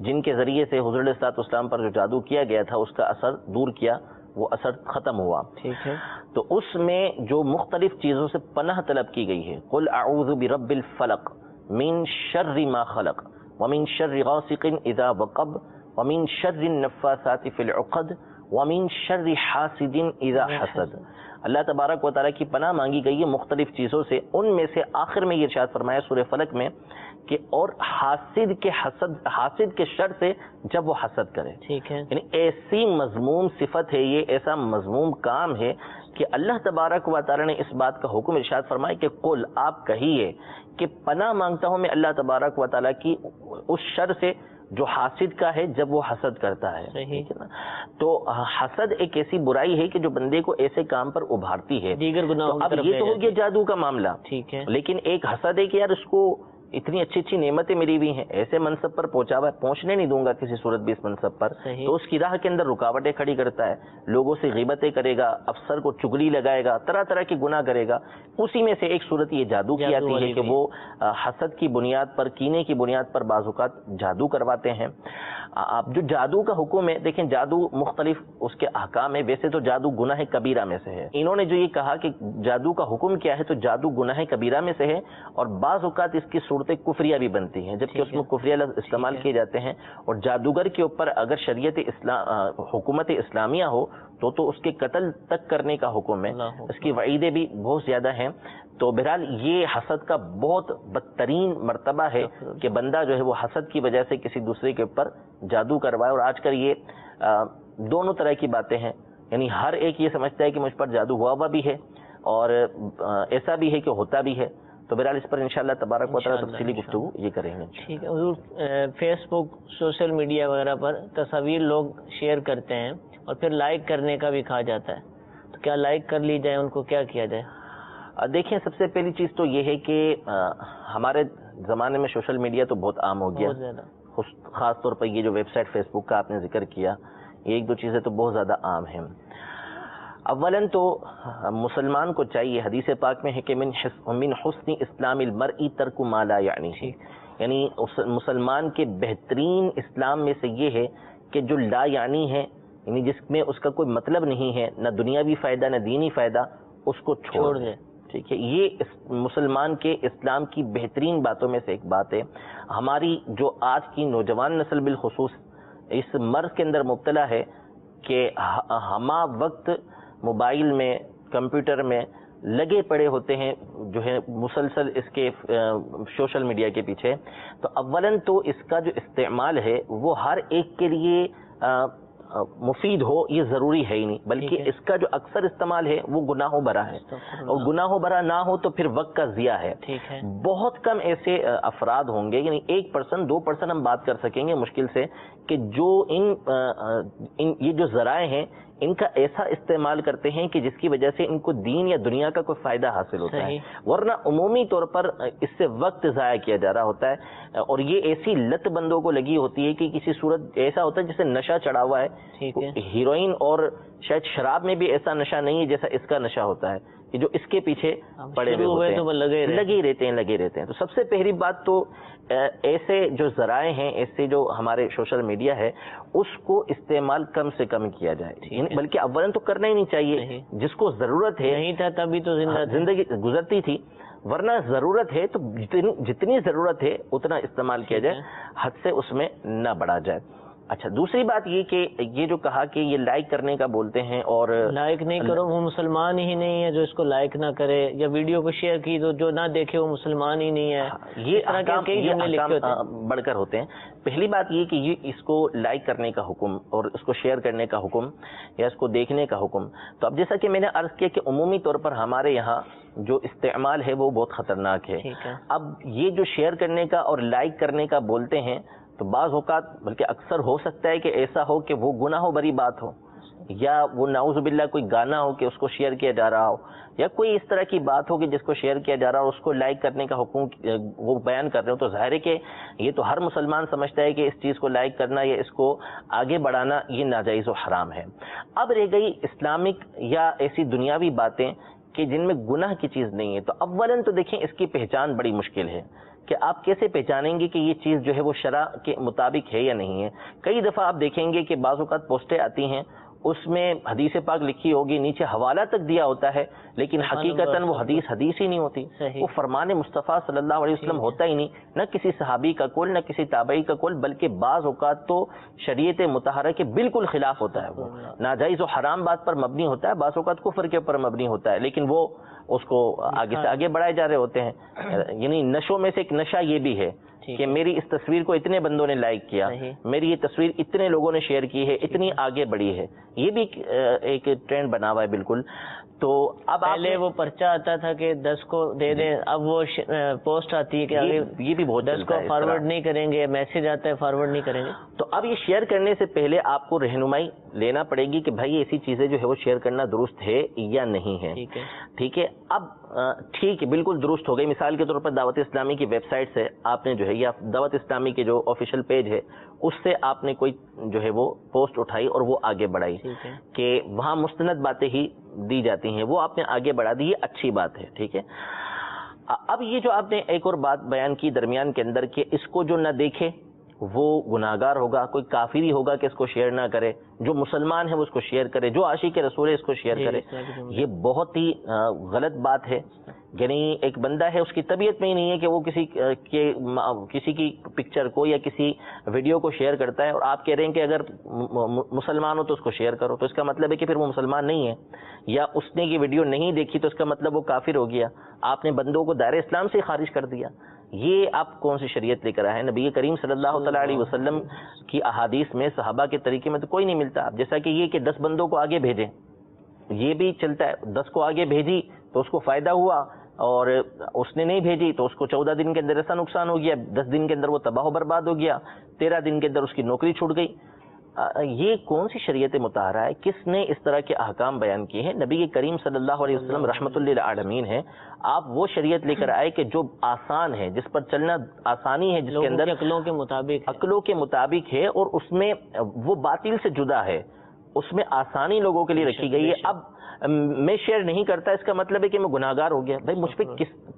Speaker 3: جن کے ذریعے سے حضور علیہ الصلوۃ والسلام پر جو جادو کیا گیا تھا اس کا اثر دور کیا، وہ اثر ختم ہوا.
Speaker 2: ٹھیک ہے.
Speaker 3: تو اس میں جو مختلف چیزوں سے پناہ طلب کی گئی ہے، قل اعوذ برب الفلق من شر ما خلق ومن شر غاسق اذا وقب ومن شر النفاثات في العقد ومن شر حاسد اذا حسد. اللہ تبارک و تعالیٰ کی پناہ مانگی گئی ہے مختلف چیزوں سے. ان میں سے آخر میں یہ ارشاد فرمایا سورہ فلق میں کہ اور حاسد کے شر سے جب وہ حسد کرے.
Speaker 2: ٹھیک ہے.
Speaker 3: یعنی ایسی مذموم صفت ہے، یہ ایسا مذموم کام ہے کہ اللہ تبارک و تعالیٰ نے اس بات کا حکم ارشاد فرمایا کہ قل، آپ کہیے کہ پناہ مانگتا ہوں میں اللہ تبارک و تعالیٰ کی اس شر سے جو حاسد کا ہے جب وہ حسد کرتا ہے.
Speaker 2: صحیح.
Speaker 3: تو حسد ایک ایسی برائی ہے کہ جو بندے کو ایسے کام پر ابھارتی ہے.
Speaker 2: دیگر گناہوں کی
Speaker 3: اب
Speaker 2: طرف
Speaker 3: یہ تو ہو گیا جادو کا معاملہ.
Speaker 2: ٹھیک ہے.
Speaker 3: لیکن ایک حسد ہے کہ یار اس کو اتنی اچھی اچھی نعمتیں ملی ہوئی ہیں، ایسے منصب پر پہنچا ہوا ہے، پہنچنے نہیں دوں گا کسی صورت بھی اس منصب پر. تو اس کی راہ کے اندر رکاوٹیں کھڑی کرتا ہے، لوگوں سے غیبتیں کرے گا، افسر کو چگلی لگائے گا، طرح طرح کے گناہ کرے گا. اسی میں سے ایک صورت یہ جادو کی آتی ہے کہ وہ حسد کی بنیاد پر، کینے کی بنیاد پر بعض اوقات جادو کرواتے ہیں. اب جو جادو کا حکم ہے، دیکھیں جادو مختلف اس کے احکام ہے. ویسے تو جادو گناہ کبیرہ میں سے ہے. انہوں نے جو یہ کہا کہ جادو کا حکم کیا ہے، تو جادو گناہ کبیرہ میں سے ہے، اور بعض اوقات اس کی صورتیں کفریہ بھی بنتی ہیں، جبکہ اس میں کفریہ لفظ استعمال کیے جاتے ہیں. اور جادوگر کے اوپر اگر شریعت حکومت اسلامیہ ہو تو اس کے قتل تک کرنے کا حکم ہے. اس کی وعیدیں بھی بہت زیادہ ہیں. تو بہرحال یہ حسد کا بہت بدترین مرتبہ ہے کہ بندہ جو ہے وہ حسد کی وجہ سے کسی دوسرے کے اوپر جادو کروائے. اور آج کل یہ دونوں طرح کی باتیں ہیں، یعنی ہر ایک یہ سمجھتا ہے کہ مجھ پر جادو ہوا بھی ہے اور ایسا بھی ہے کہ ہوتا بھی ہے. تو بہرحال اس پر انشاءاللہ تبارک و تعالیٰ تفصیلی گفتگو یہ کریں گے.
Speaker 2: ٹھیک ہے حضور. فیس بک، سوشل میڈیا وغیرہ پر تصاویر لوگ شیئر کرتے ہیں اور پھر لائک کرنے کا بھی کہا جاتا ہے، تو کیا لائک کر لی جائے، ان کو کیا کیا جائے؟
Speaker 3: دیکھیں سب سے پہلی چیز تو یہ ہے کہ ہمارے زمانے میں سوشل میڈیا تو بہت عام ہو گیا، خاص طور پر یہ جو ویب سائٹ فیس بک کا آپ نے ذکر کیا، یہ 1-2 چیزیں تو بہت زیادہ عام ہیں. اولاً تو مسلمان کو چاہیے، حدیث پاک میں ہے کہ من حسن اسلام المرء ترک ما لا یعنی، یعنی مسلمان کے بہترین اسلام میں سے یہ ہے کہ جو لا یعنی ہے یعنی جس میں اس کا کوئی مطلب نہیں ہے، نہ دنیاوی فائدہ نہ دینی فائدہ، اس کو چھوڑ دیں. ٹھیک ہے، یہ مسلمان کے اسلام کی بہترین باتوں میں سے ایک بات ہے. ہماری جو آج کی نوجوان نسل بالخصوص اس مرض کے اندر مبتلا ہے کہ ہمہ وقت موبائل میں، کمپیوٹر میں لگے پڑے ہوتے ہیں، جو ہے مسلسل اس کے سوشل میڈیا کے پیچھے. تو اولاً تو اس کا جو استعمال ہے وہ ہر ایک کے لیے مفید ہو یہ ضروری ہے ہی نہیں، بلکہ اس کا جو اکثر استعمال ہے وہ گناہوں بھرا ہے، اور گناہوں بھرا نہ ہو تو پھر وقت کا ضیاع ہے. بہت کم ایسے افراد ہوں گے، یعنی 1% 2% ہم بات کر سکیں گے مشکل سے، کہ جو یہ جو ذرائع ہیں ان کا ایسا استعمال کرتے ہیں کہ جس کی وجہ سے ان کو دین یا دنیا کا کوئی فائدہ حاصل ہوتا ہے، ورنہ عمومی طور پر اس سے وقت ضائع کیا جا رہا ہوتا ہے. اور یہ ایسی لت بندوں کو لگی ہوتی ہے کہ کسی صورت ایسا ہوتا ہے جیسے نشہ چڑھا ہوا ہے. ہیروئن اور شاید شراب میں بھی ایسا نشہ نہیں ہے جیسا اس کا نشہ ہوتا ہے، کہ جو اس کے پیچھے پڑے ہوئے ہیں، لگے رہتے ہیں. تو سب سے پہلی بات تو ایسے جو ذرائع ہیں، ایسے جو ہمارے سوشل میڈیا ہے، اس کو استعمال کم سے کم کیا جائے، بلکہ اولاً تو کرنا ہی نہیں چاہیے. جس کو ضرورت ہے، نہیں تھا تبھی تو زندگی گزرتی تھی، ورنہ ضرورت ہے تو جتنی ضرورت ہے اتنا استعمال کیا جائے، حد سے اس میں نہ بڑھا جائے. اچھا، دوسری بات یہ کہ یہ جو کہا کہ یہ لائک کرنے کا بولتے ہیں، اور
Speaker 2: لائک نہیں کرو، وہ مسلمان ہی نہیں ہے جو اس کو لائک نہ کرے، یا ویڈیو کو شیئر کی تو جو نہ دیکھے وہ مسلمان ہی نہیں ہے.
Speaker 3: یہ احکام بڑھ کر ہوتے ہیں. پہلی بات یہ کہ یہ اس کو لائک کرنے کا حکم اور اس کو شیئر کرنے کا حکم یا اس کو دیکھنے کا حکم، تو اب جیسا کہ میں نے عرض کیا کہ عمومی طور پر ہمارے یہاں جو استعمال ہے وہ بہت خطرناک ہے. اب یہ جو شیئر کرنے کا اور لائک کرنے کا بولتے ہیں، تو بعض اوقات بلکہ اکثر ہو سکتا ہے کہ ایسا ہو کہ وہ گناہ بری بات ہو، یا وہ نعوذ باللہ کوئی گانا ہو کہ اس کو شیئر کیا جا رہا ہو، یا کوئی اس طرح کی بات ہو کہ جس کو شیئر کیا جا رہا ہو، اس کو لائک کرنے کا حکم وہ بیان کر رہے ہو. تو ظاہر ہے کہ یہ تو ہر مسلمان سمجھتا ہے کہ اس چیز کو لائک کرنا یا اس کو آگے بڑھانا یہ ناجائز و حرام ہے. اب رہ گئی اسلامک یا ایسی دنیاوی باتیں کہ جن میں گناہ کی چیز نہیں ہے. تو اولاً تو دیکھیں اس کی پہچان بڑی مشکل ہے کہ آپ کیسے پہچانیں گے کہ یہ چیز جو ہے وہ شرع کے مطابق ہے یا نہیں ہے. کئی دفعہ آپ دیکھیں گے کہ بعض اوقات پوسٹیں آتی ہیں، اس میں حدیث پاک لکھی ہوگی، نیچے حوالہ تک دیا ہوتا ہے، لیکن حقیقتاً وہ حدیث ہی نہیں ہوتی، وہ فرمان مصطفیٰ صلی اللہ علیہ وسلم ہوتا ہی نہیں، نہ کسی صحابی کا قول نہ کسی تابعی کا قول، بلکہ بعض اوقات تو شریعت مطہرہ کے بالکل خلاف ہوتا ہے. وہ ناجائز و حرام بات پر مبنی ہوتا ہے، بعض اوقات کفر کے اوپر مبنی ہوتا ہے، لیکن وہ اس کو آگے سے آگے بڑھائے جا رہے ہوتے ہیں. یعنی نشوں میں سے ایک نشہ یہ بھی ہے کہ میری اس تصویر کو اتنے بندوں نے لائک کیا، میری یہ تصویر اتنے لوگوں نے شیئر کی ہے، اتنی آگے بڑھی ہے. یہ بھی ایک ٹرینڈ بنا ہوا ہے بالکل. تو اب
Speaker 2: پہلے وہ پرچہ آتا تھا کہ 10 کو دے دیں، اب وہ پوسٹ آتی ہے کہ
Speaker 3: یہ بھی بہت
Speaker 2: 10 کو فارورڈ نہیں کریں گے، میسج آتا ہے فارورڈ نہیں کریں گے.
Speaker 3: تو اب یہ شیئر کرنے سے پہلے آپ کو رہنمائی لینا پڑے گی کہ بھائی ایسی چیزیں جو ہے وہ شیئر کرنا درست ہے یا نہیں ہے. ٹھیک ہے، اب ٹھیک ہے، بالکل درست ہو گئی. مثال کے طور پر دعوت اسلامی کی ویب سائٹ سے آپ نے جو ہے، یا دعوت اسلامی کے جو آفیشیل پیج ہے اس سے آپ نے کوئی جو ہے وہ پوسٹ اٹھائی اور وہ آگے بڑھائی کہ وہاں مستند باتیں ہی دی جاتی ہیں، وہ آپ نے آگے بڑھا دی، یہ اچھی بات ہے. ٹھیک ہے، اب یہ جو آپ نے ایک اور بات بیان کی درمیان کے اندر کہ اس کو جو نہ دیکھے وہ گناہگار ہوگا، کوئی کافری ہوگا کہ اس کو شیئر نہ کرے، جو مسلمان ہے وہ اس کو شیئر کرے، جو عاشق رسول ہے اس کو شیئر کرے. یہ بہت ہی غلط بات ہے. یعنی ایک بندہ ہے، اس کی طبیعت میں ہی نہیں ہے کہ وہ کسی کی پکچر کو یا کسی ویڈیو کو شیئر کرتا ہے، اور آپ کہہ رہے ہیں کہ اگر مسلمان ہو تو اس کو شیئر کرو. تو اس کا مطلب ہے کہ پھر وہ مسلمان نہیں ہے، یا اس نے یہ ویڈیو نہیں دیکھی تو اس کا مطلب وہ کافر ہو گیا. آپ نے بندوں کو دائرہ اسلام سے خارج کر دیا. یہ آپ کون سی شریعت لے کر آئے ہیں؟ نبی کریم صلی اللہ تعالیٰ علیہ وسلم کی احادیث میں، صحابہ کے طریقے میں تو کوئی نہیں ملتا. جیسا کہ یہ کہ 10 بندوں کو آگے بھیجیں، یہ بھی چلتا ہے. 10 کو آگے بھیجی تو اس کو فائدہ ہوا، اور اس نے نہیں بھیجی تو اس کو 14 دن کے اندر ایسا نقصان ہو گیا، 10 دن کے اندر وہ تباہ و برباد ہو گیا، 13 دن کے اندر اس کی نوکری چھوٹ گئی. یہ کون سی شریعت مطہرہ ہے؟ کس نے اس طرح کے احکام بیان کیے ہیں؟ نبی کریم صلی اللہ علیہ وسلم رحمۃ للعالمین ہے. آپ وہ شریعت لے کر آئے کہ جو آسان ہے، جس پر چلنا آسانی ہے، جس کے اندر عقلوں کے مطابق ہے، اور اس میں وہ باطل سے جدا ہے، اس میں آسانی لوگوں کے لیے رکھی گئی ہے. اب میں شیئر نہیں کرتا اس کا مطلب ہے کہ میں گناہگار ہو گیا. بھائی مجھ پہ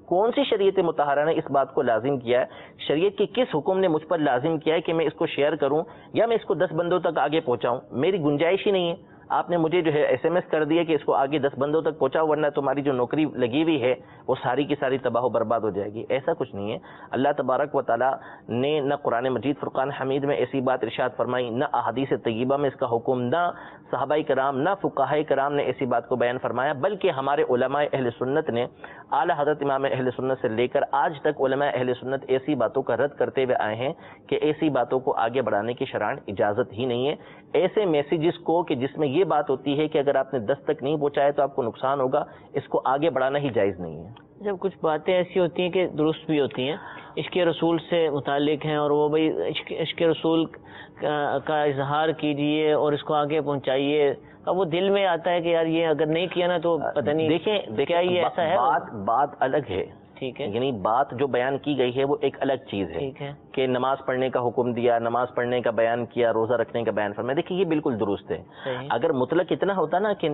Speaker 3: کون سی شریعت مطہرہ نے اس بات کو لازم کیا ہے؟ شریعت کے کس حکم نے مجھ پر لازم کیا ہے کہ میں اس کو شیئر کروں یا میں اس کو 10 بندوں تک آگے پہنچاؤں؟ میری گنجائش ہی نہیں ہے. آپ نے مجھے جو ہے ایس ایم ایس کر دیا کہ اس کو آگے 10 بندوں تک پہنچاؤ ورنہ تمہاری جو نوکری لگی ہوئی ہے وہ ساری کی ساری تباہ و برباد ہو جائے گی. ایسا کچھ نہیں ہے. اللہ تبارک و تعالیٰ نے نہ قرآن مجید فرقان حمید میں ایسی بات ارشاد فرمائی، نہ احادیث طیبہ میں اس کا حکم، نہ صحابہ کرام نہ فقہاء کرام نے ایسی بات کو بیان فرمایا، بلکہ ہمارے علماء اہل سنت نے اعلیٰ حضرت امام اہل سنت سے لے کر آج تک علماء اہل سنت ایسی باتوں کا رد کرتے ہوئے آئے ہیں کہ ایسی باتوں کو آگے بڑھانے کی شرعاً اجازت ہی نہیں ہے. ایسے میسیجز کو کہ جس میں یہ بات ہوتی ہے کہ اگر آپ نے 10 تک نہیں پہنچایا تو آپ کو نقصان ہوگا، اس کو آگے بڑھانا ہی جائز نہیں ہے.
Speaker 2: جب کچھ باتیں ایسی ہوتی ہیں کہ درست بھی ہوتی ہیں، عشق رسول سے متعلق ہیں، اور وہ بھائی عشق رسول کا اظہار کیجئے اور اس کو آگے پہنچائیے، اب وہ دل میں آتا ہے کہ یار یہ اگر نہیں کیا نا تو پتہ نہیں.
Speaker 3: دیکھیں
Speaker 2: کیا یہ ایسا ہے؟
Speaker 3: بات الگ ہے.
Speaker 2: ٹھیک ہے،
Speaker 3: یعنی بات جو بیان کی گئی ہے وہ ایک الگ چیز ہے.
Speaker 2: ٹھیک ہے
Speaker 3: کہ نماز پڑھنے کا حکم دیا، نماز پڑھنے کا بیان کیا، روزہ رکھنے کا بیان فرمایا. دیکھیے یہ بالکل درست ہے.
Speaker 2: صحیح.
Speaker 3: اگر مطلق اتنا ہوتا نا کہ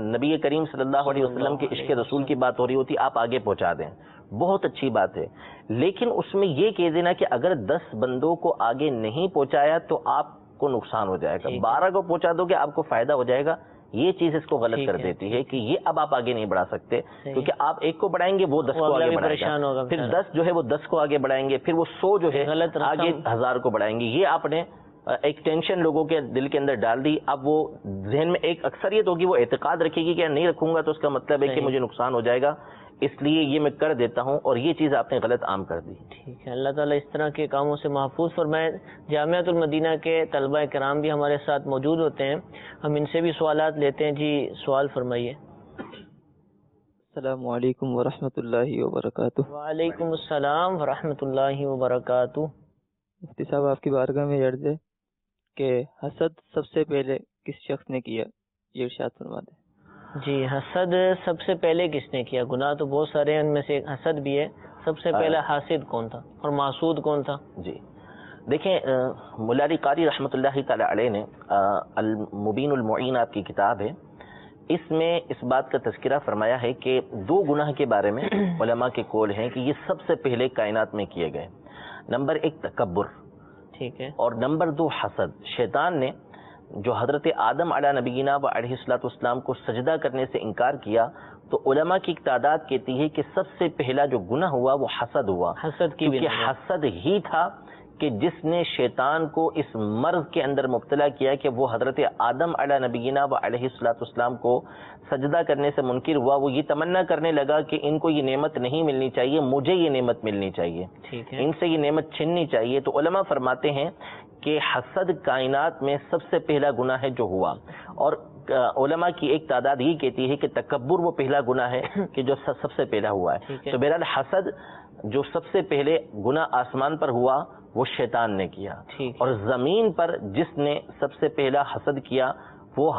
Speaker 3: نبی کریم صلی اللہ علیہ وسلم کے عشق رسول کی بات ہو رہی ہوتی، آپ آگے پہنچا دیں، بہت اچھی بات ہے. لیکن اس میں یہ کہہ دینا کہ اگر 10 بندوں کو آگے نہیں پہنچایا تو آپ کو نقصان ہو جائے گا، 12 کو پہنچا دو گے آپ کو فائدہ ہو جائے گا، یہ چیز اس کو غلط کر دیتی ہے کہ یہ اب آپ آگے نہیں بڑھا سکتے، کیونکہ آپ ایک کو بڑھائیں گے وہ 10 کو آگے بڑھائے گا، پھر 10 جو ہے وہ 10 کو آگے بڑھائیں گے، پھر وہ 100 جو ہے آگے 1000 کو بڑھائیں گے. یہ آپ نے ایک ٹینشن لوگوں کے دل کے اندر ڈال دی. اب وہ ذہن میں ایک اکثریت ہوگی، وہ اعتقاد رکھے گی کہ نہیں رکھوں گا تو اس کا مطلب ہے کہ مجھے نقصان ہو جائے گا، اس لیے یہ میں کر دیتا ہوں، اور یہ چیز آپ نے غلط عام کر دی.
Speaker 2: ٹھیک ہے، اللہ تعالیٰ اس طرح کے کاموں سے محفوظ فرمائے. جامعۃ المدینہ کے طلبہ کرام بھی ہمارے ساتھ موجود ہوتے ہیں، ہم ان سے بھی سوالات لیتے ہیں. جی سوال فرمائیے.
Speaker 6: السلام علیکم ورحمۃ اللہ وبرکاتہ.
Speaker 2: وعلیکم السلام ورحمۃ اللہ وبرکاتہ.
Speaker 6: مفتی صاحب آپ کی بارگاہ میں عرض ہے کہ حسد سب سے پہلے کس شخص نے کیا، یہ ارشاد فرما دیں.
Speaker 2: جی حسد سب سے پہلے کس نے کیا؟ گناہ تو بہت سارے ہیں، ان میں سے ایک حسد بھی ہے. سب سے پہلا حاسد کون تھا اور محسود کون تھا؟
Speaker 3: جی دیکھیں، مولا علی قاری رحمۃ اللہ تعالی علیہ نے المبین المعین آپ کی کتاب ہے، اس میں اس بات کا تذکرہ فرمایا ہے کہ 2 گناہ کے بارے میں علماء کے قول ہیں کہ یہ سب سے پہلے کائنات میں کیے گئے. نمبر 1 تکبر،
Speaker 2: ٹھیک ہے،
Speaker 3: اور نمبر 2 حسد. شیطان نے جو حضرت آدم علیہ نبینا و علیہ الصلوۃ والسلام کو سجدہ کرنے سے انکار کیا، تو علماء کی ایک تعداد کہتی ہے کہ سب سے پہلا جو گناہ ہوا وہ حسد ہوا.
Speaker 2: حسد کی
Speaker 3: کیونکہ حسد ہی تھا کہ جس نے شیطان کو اس مرض کے اندر مبتلا کیا کہ وہ حضرت آدم علیہ نبینا و علیہ الصلوۃ والسلام کو سجدہ کرنے سے منکر ہوا. وہ یہ تمنا کرنے لگا کہ ان کو یہ نعمت نہیں ملنی چاہیے، مجھے یہ نعمت ملنی چاہیے،
Speaker 2: ٹھیک ہے،
Speaker 3: ان سے یہ نعمت چھننی چاہیے. تو علماء فرماتے ہیں کہ حسد کائنات میں سب سے پہلا گناہ ہے جو ہوا. اور علماء کی ایک تعداد یہ کہتی ہے کہ تکبر وہ پہلا گناہ ہے کہ جو سب سے پہلا ہوا ہے. تو بہرحال حسد جو سب سے پہلے گناہ آسمان پر ہوا وہ شیطان نے کیا، اور زمین پر جس نے سب سے پہلا حسد کیا وہ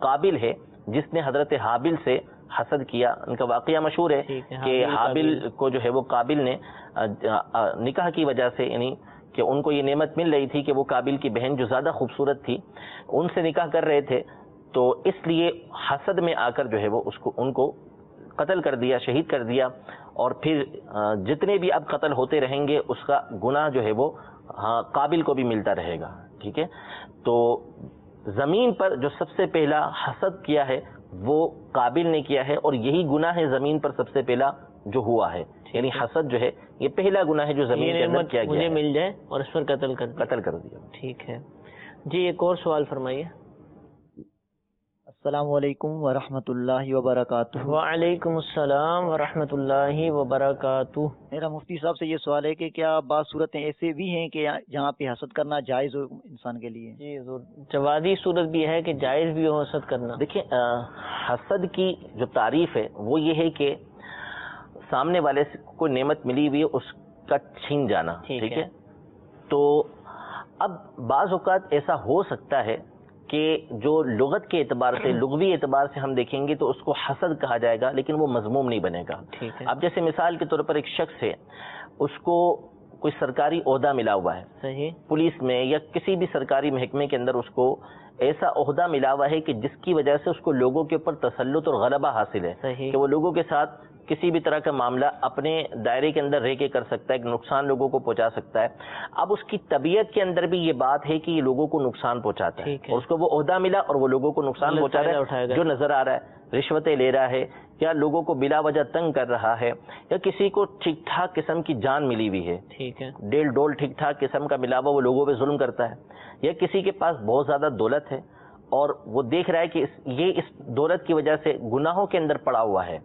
Speaker 3: قابل ہے، جس نے حضرت حابل سے حسد کیا. ان کا واقعہ مشہور ہے کہ حابل کو جو ہے وہ قابل نے نکاح کی وجہ سے، یعنی کہ ان کو یہ نعمت مل رہی تھی کہ وہ قابل کی بہن جو زیادہ خوبصورت تھی ان سے نکاح کر رہے تھے، تو اس لیے حسد میں آ کر جو ہے وہ ان کو قتل کر دیا، شہید کر دیا. اور پھر جتنے بھی اب قتل ہوتے رہیں گے اس کا گناہ جو ہے وہ قابل کو بھی ملتا رہے گا. ٹھیک ہے، تو زمین پر جو سب سے پہلا حسد کیا ہے وہ قابل نے کیا ہے، اور یہی گناہ ہے زمین پر سب سے پہلا جو ہوا ہے. یعنی حسد جو ہے یہ پہلا گناہ ہے جو زمین کے اندر کیا گیا
Speaker 2: مجھے مل جائے اور اس پر قتل کر دیا.
Speaker 3: ٹھیک
Speaker 2: ہے جی. ایک اور سوال فرمائیے.
Speaker 6: السلام علیکم ورحمۃ اللہ وبرکاتہ.
Speaker 2: وعلیکم السلام ورحمۃ اللہ وبرکاتہ.
Speaker 6: میرا مفتی صاحب سے یہ سوال ہے کہ کیا بعض صورتیں ایسے بھی ہیں کہ جہاں پہ حسد کرنا جائز ہو انسان کے لیے؟
Speaker 2: جی ضرور، جوازی صورت بھی ہے کہ جائز بھی ہو حسد کرنا.
Speaker 3: دیکھیں، حسد کی جو تعریف ہے وہ یہ ہے کہ سامنے والے سے کوئی نعمت ملی ہوئی ہے اس کا چھین جانا. ٹھیک ہے، تو اب بعض اوقات ایسا ہو سکتا ہے کہ جو لغت کے اعتبار سے، لغوی اعتبار سے ہم دیکھیں گے تو اس کو حسد کہا جائے گا، لیکن وہ مذموم نہیں بنے گا. اب جیسے مثال کے طور پر ایک شخص ہے، اس کو کوئی سرکاری عہدہ ملا ہوا ہے،
Speaker 2: صحیح،
Speaker 3: پولیس میں یا کسی بھی سرکاری محکمے کے اندر اس کو ایسا عہدہ ملا ہوا ہے کہ جس کی وجہ سے اس کو لوگوں کے اوپر تسلط اور غلبہ حاصل ہے کہ وہ لوگوں کے ساتھ کسی بھی طرح کا معاملہ اپنے دائرے کے اندر رہ کے کر سکتا ہے، نقصان لوگوں کو پہنچا سکتا ہے۔ اب اس کی طبیعت کے اندر بھی یہ بات ہے کہ یہ لوگوں کو نقصان پہنچاتا ہے، اور اس کو وہ عہدہ ملا اور وہ لوگوں کو نقصان پہنچا رہا ہے، جو نظر آ رہا ہے، رشوتیں لے رہا ہے یا لوگوں کو بلا وجہ تنگ کر رہا ہے، یا کسی کو ٹھیک ٹھاک قسم کی جان ملی ہوئی ہے، ڈیل ڈول ٹھیک ٹھاک قسم کا ملا ہوا، وہ لوگوں پہ ظلم کرتا ہے، یا کسی کے پاس بہت زیادہ دولت ہے اور وہ دیکھ رہا ہے کہ یہ اس دولت کی وجہ سے گناہوں کے اندر پڑا ہوا ہے۔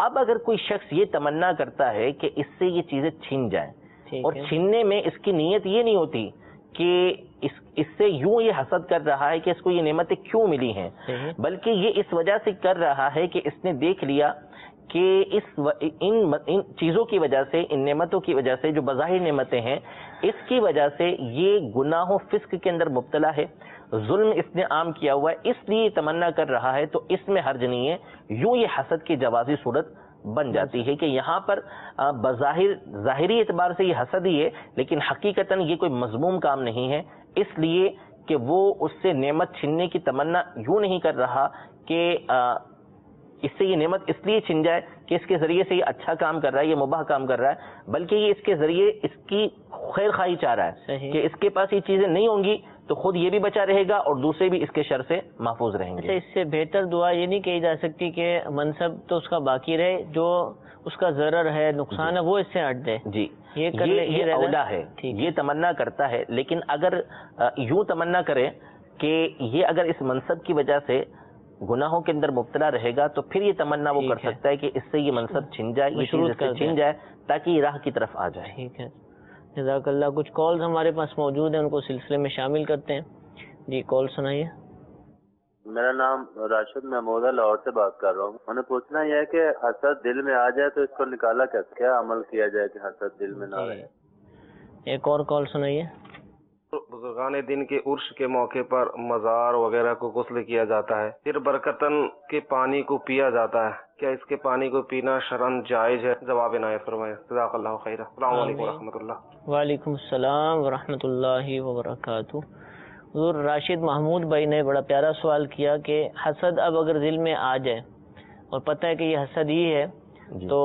Speaker 3: اب اگر کوئی شخص یہ تمنا کرتا ہے کہ اس سے یہ چیزیں چھن جائیں، اور چھننے میں اس کی نیت یہ نہیں ہوتی کہ اس سے یوں یہ حسد کر رہا ہے کہ اس کو یہ نعمتیں کیوں ملی ہیں، بلکہ یہ اس وجہ سے کر رہا ہے کہ اس نے دیکھ لیا کہ ان چیزوں کی وجہ سے، ان نعمتوں کی وجہ سے جو بظاہر نعمتیں ہیں، اس کی وجہ سے یہ گناہ و فسق کے اندر مبتلا ہے، ظلم اس نے عام کیا ہوا ہے، اس لیے تمنا کر رہا ہے، تو اس میں حرج نہیں ہے۔ یوں یہ حسد کی جوازی صورت بن جاتی ہے کہ یہاں پر بظاہر ظاہری اعتبار سے یہ حسد ہی ہے، لیکن حقیقتاً یہ کوئی مذموم کام نہیں ہے، اس لیے کہ وہ اس سے نعمت چھیننے کی تمنا یوں نہیں کر رہا کہ اس سے یہ نعمت اس لیے چھن جائے کہ اس کے ذریعے سے یہ اچھا کام کر رہا ہے، یہ مباح کام کر رہا ہے، بلکہ یہ اس کے ذریعے اس کی خیر خواہی چاہ رہا ہے کہ اس کے پاس یہ چیزیں نہیں ہوں گی تو خود یہ بھی بچا رہے گا اور دوسرے بھی اس کے شر سے محفوظ رہیں گے۔
Speaker 2: اس سے بہتر دعا یہ نہیں کہی جا سکتی کہ منصب تو اس کا باقی رہے، جو اس کا ضرر ہے، نقصان ہے، وہ اس سے ہٹ دے؟ جی، یہ اولا ہے، یہ تمنا کرتا ہے، لیکن اگر یوں تمنا کرے کہ یہ اگر اس منصب کی وجہ سے گناہوں کے اندر مبتلا رہے گا تو پھر یہ تمنا وہ کر سکتا ہے کہ اس سے یہ منصب چھن جائے، یہ چیز اس سے چھن جائے تاکہ یہ راہ کی طرف آ جائے۔
Speaker 7: ٹھیک ہے، جزاک اللہ۔ کچھ کالز ہمارے پاس موجود ہیں، ان کو سلسلے میں شامل کرتے ہیں۔ جی، کال سنائیے۔
Speaker 5: میرا نام راشد محمود ہے، لاہور سے بات کر رہا ہوں۔ انہیں پوچھنا یہ ہے کہ حسد دل میں آ جائے تو اس کو نکالا کیسے، کیا عمل کیا جائے کہ حسد دل میں نہ رہے؟
Speaker 7: ایک اور کال سنائیے۔
Speaker 8: بزرگان دین کے عرش کے موقع پر مزار وغیرہ کو غسل کیا جاتا ہے، پھر برکتاً کے پانی کو پیا جاتا ہے، کیا اس کے پانی کو پینا شرعاً جائز ہے؟ جواب عنایت فرمائیں، جزاک اللہ خیر۔ السلام علیکم ورحمۃ اللہ۔
Speaker 7: وعلیکم السلام ورحمۃ اللہ وبرکاتہ۔ حضور راشد محمود بھائی نے بڑا پیارا سوال کیا کہ حسد اب اگر دل میں آ جائے اور پتہ ہے کہ یہ حسد ہی ہے تو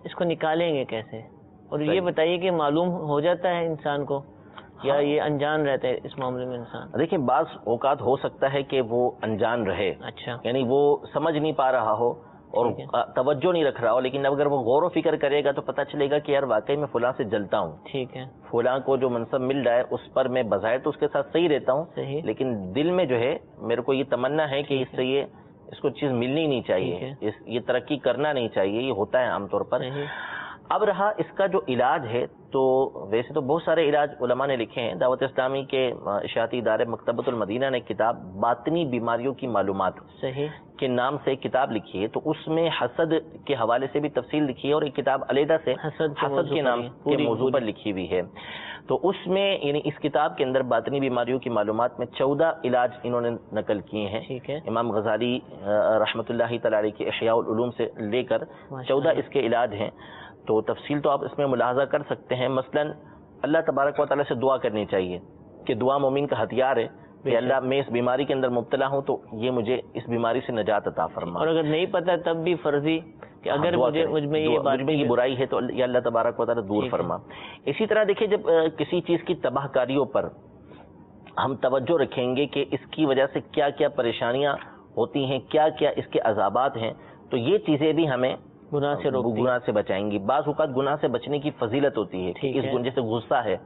Speaker 7: اس کو نکالیں گے کیسے؟ اور یہ بتائیے کہ معلوم ہو جاتا ہے انسان کو یا یہ انجان رہتا ہے اس معاملے میں انسان؟
Speaker 3: دیکھیں، بعض اوقات ہو سکتا ہے کہ وہ انجان رہے،
Speaker 7: اچھا،
Speaker 3: یعنی وہ سمجھ نہیں پا رہا ہو اور توجہ نہیں رکھ رہا ہو، لیکن اگر وہ غور و فکر کرے گا تو پتہ چلے گا کہ یار واقعی میں فلاں سے جلتا ہوں،
Speaker 7: ٹھیک ہے،
Speaker 3: فلاں کو جو منصب مل رہا ہے اس پر میں بظاہر تو اس کے ساتھ صحیح رہتا ہوں، لیکن دل میں جو ہے میرے کو یہ تمنا ہے کہ اس سے اس کو چیز ملنی نہیں چاہیے، یہ ترقی کرنا نہیں چاہیے، یہ ہوتا ہے عام طور پر۔ اب رہا اس کا جو علاج ہے، تو ویسے تو بہت سارے علاج علماء نے لکھے ہیں۔ دعوت اسلامی کے اشاعتی ادارے مکتبۃ المدینہ نے کتاب باطنی بیماریوں کی معلومات کے نام سے ایک کتاب لکھی ہے، تو اس میں حسد کے حوالے سے بھی تفصیل لکھی ہے، اور ایک کتاب علیحدہ سے حسد کے نام کے موضوع پر لکھی ہوئی ہے۔ تو اس میں یعنی اس کتاب کے اندر باطنی بیماریوں کی معلومات میں 14 علاج انہوں نے نقل کیے ہیں۔ امام غزالی رحمۃ اللہ تعالی علیہ کی احیاء العلوم سے لے کر 14 اس کے علاج ہیں، تو تفصیل تو آپ اس میں ملاحظہ کر سکتے ہیں۔ مثلا اللہ تبارک و تعالیٰ سے دعا کرنی چاہیے کہ دعا مومن کا ہتھیار ہے کہ اللہ میں اس بیماری کے اندر مبتلا ہوں تو یہ مجھے اس بیماری سے نجات عطا فرما،
Speaker 7: اور اگر نہیں پتہ تب بھی فرضی کہ اگر مجھ میں یہ
Speaker 3: برائی ہے تو یا اللہ تبارک و تعالیٰ دور فرما۔ اسی طرح دیکھیے، جب کسی چیز کی تباہ کاریوں پر ہم توجہ رکھیں گے کہ اس کی وجہ سے کیا کیا پریشانیاں ہوتی ہیں، کیا کیا اس کے عذابات ہیں، تو یہ چیزیں بھی ہمیں گناہ سے بچائیں گی۔ بعض اوقات گناہ سے بچنے کی فضیلت ہوتی ہے، اس جیسے غصہ ہے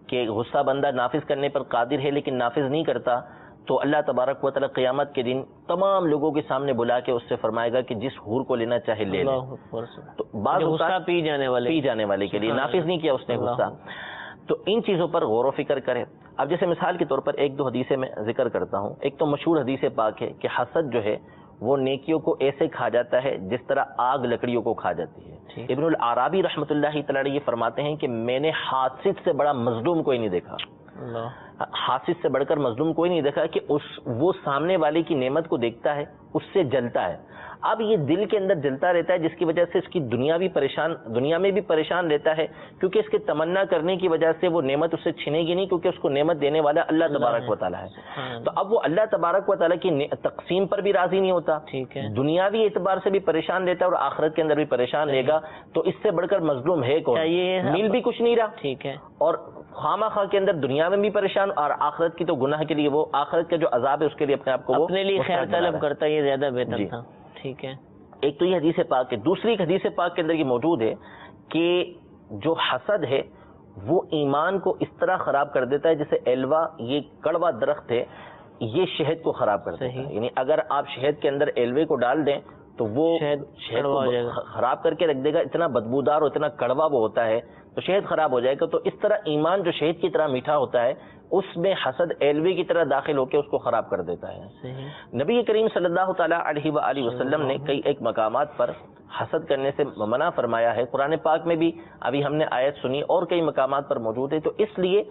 Speaker 3: کہ غصہ بندہ نافذ کرنے پر قادر ہے لیکن نافذ نہیں کرتا، تو اللہ تبارک و تعالی قیامت کے دن تمام لوگوں کے سامنے بلا کے اس سے فرمائے گا کہ جس حور کو لینا چاہے لے لے۔ تو بعض غصہ پی جانے والے کے لیے نافذ نہیں کیا اس نے غصہ، تو ان چیزوں پر غور و فکر کرے۔ اب جیسے مثال کے طور پر ایک دو حدیثیں میں ذکر کرتا ہوں۔ ایک تو مشہور حدیث پاک ہے کہ حسد جو ہے وہ نیکیوں کو ایسے کھا جاتا ہے جس طرح آگ لکڑیوں کو کھا جاتی ہے۔ ابن العرابی رحمۃ اللہ تعالی یہ فرماتے ہیں کہ میں نے حاسد سے بڑا مظلوم کوئی نہیں دیکھا، حاسد سے بڑھ کر مظلوم کوئی نہیں دیکھا، کہ وہ سامنے والے کی نعمت کو دیکھتا ہے، اس سے جلتا ہے۔ اب یہ دل کے اندر جلتا رہتا ہے، جس کی وجہ سے اس کی دنیا میں بھی پریشان رہتا ہے، کیونکہ اس کے تمنا کرنے کی وجہ سے وہ نعمت اسے چھنے گی نہیں، کیونکہ اس کو نعمت دینے والا اللہ تبارک و تعالیٰ ہے۔ تو اب وہ اللہ تبارک و تعالیٰ کی تقسیم پر بھی راضی نہیں ہوتا، دنیاوی اعتبار سے بھی پریشان رہتا ہے اور آخرت کے اندر بھی پریشان رہے گا، تو اس سے بڑھ کر مظلوم ہے کون؟ مل بھی کچھ نہیں رہا، ٹھیک ہے، اور خواہ خواہ کے اندر دنیا میں بھی پریشان، اور آخرت کی تو گناہ کے لیے وہ آخرت کا جو عذاب ہے اس کے لیے اپنے آپ کو
Speaker 7: اپنے لیے خیر طلب کرتا ہے، یہ زیادہ بہتر تھا، ٹھیک ہے۔
Speaker 3: ایک تو یہ حدیث پاک ہے، دوسری ایک حدیث پاک کے اندر یہ موجود ہے کہ جو حسد ہے وہ ایمان کو اس طرح خراب کر دیتا ہے جیسے ایلوا، یہ کڑوا درخت ہے، یہ شہد کو خراب کر دیتا ہے، یعنی اگر آپ شہد کے اندر ایلوے کو ڈال دیں تو وہ شہد کو خراب کر کے رکھ دے گا، اتنا بدبودار اور اتنا کڑوا وہ ہوتا ہے تو شہد خراب ہو جائے گا۔ تو اس طرح ایمان جو شہد کی طرح میٹھا ہوتا ہے، اس میں حسد ایلوے کی طرح داخل ہو کے اس کو خراب کر دیتا ہے۔ نبی کریم صلی اللہ تعالیٰ علیہ وآلہ وسلم نے کئی ایک مقامات پر حسد کرنے سے منع فرمایا ہے، قرآن پاک میں بھی ابھی ہم نے آیت سنی اور کئی مقامات پر موجود ہے، تو اس لیے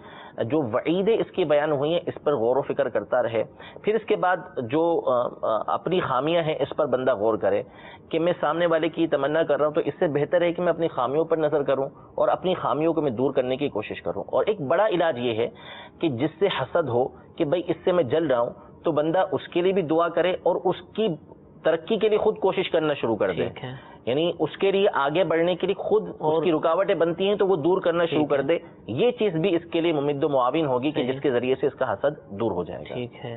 Speaker 3: جو وعیدیں اس کی بیان ہوئی ہیں اس پر غور و فکر کرتا رہے، پھر اس کے بعد جو اپنی خامیاں ہیں اس پر بندہ غور کرے کہ میں سامنے والے کی تمنا کر رہا ہوں تو اس سے بہتر ہے کہ میں اپنی خامیوں پر نظر کروں اور اپنی خامیوں کو میں دور کرنے کی کوشش کروں۔ اور ایک بڑا علاج یہ ہے کہ جس سے حسد ہو کہ بھئی اس سے میں جل رہا ہوں، تو بندہ اس کے لیے بھی دعا کرے اور اس کی ترقی کے لیے خود کوشش کرنا شروع کر دے، یعنی اس کے لیے آگے بڑھنے کے لیے خود اس کی رکاوٹیں بنتی ہیں تو وہ دور کرنا شروع کر دے، یہ چیز بھی اس کے لیے ممد و معاون ہوگی کہ جس کے ذریعے سے اس کا حسد دور ہو جائے گا۔
Speaker 7: ٹھیک ہے۔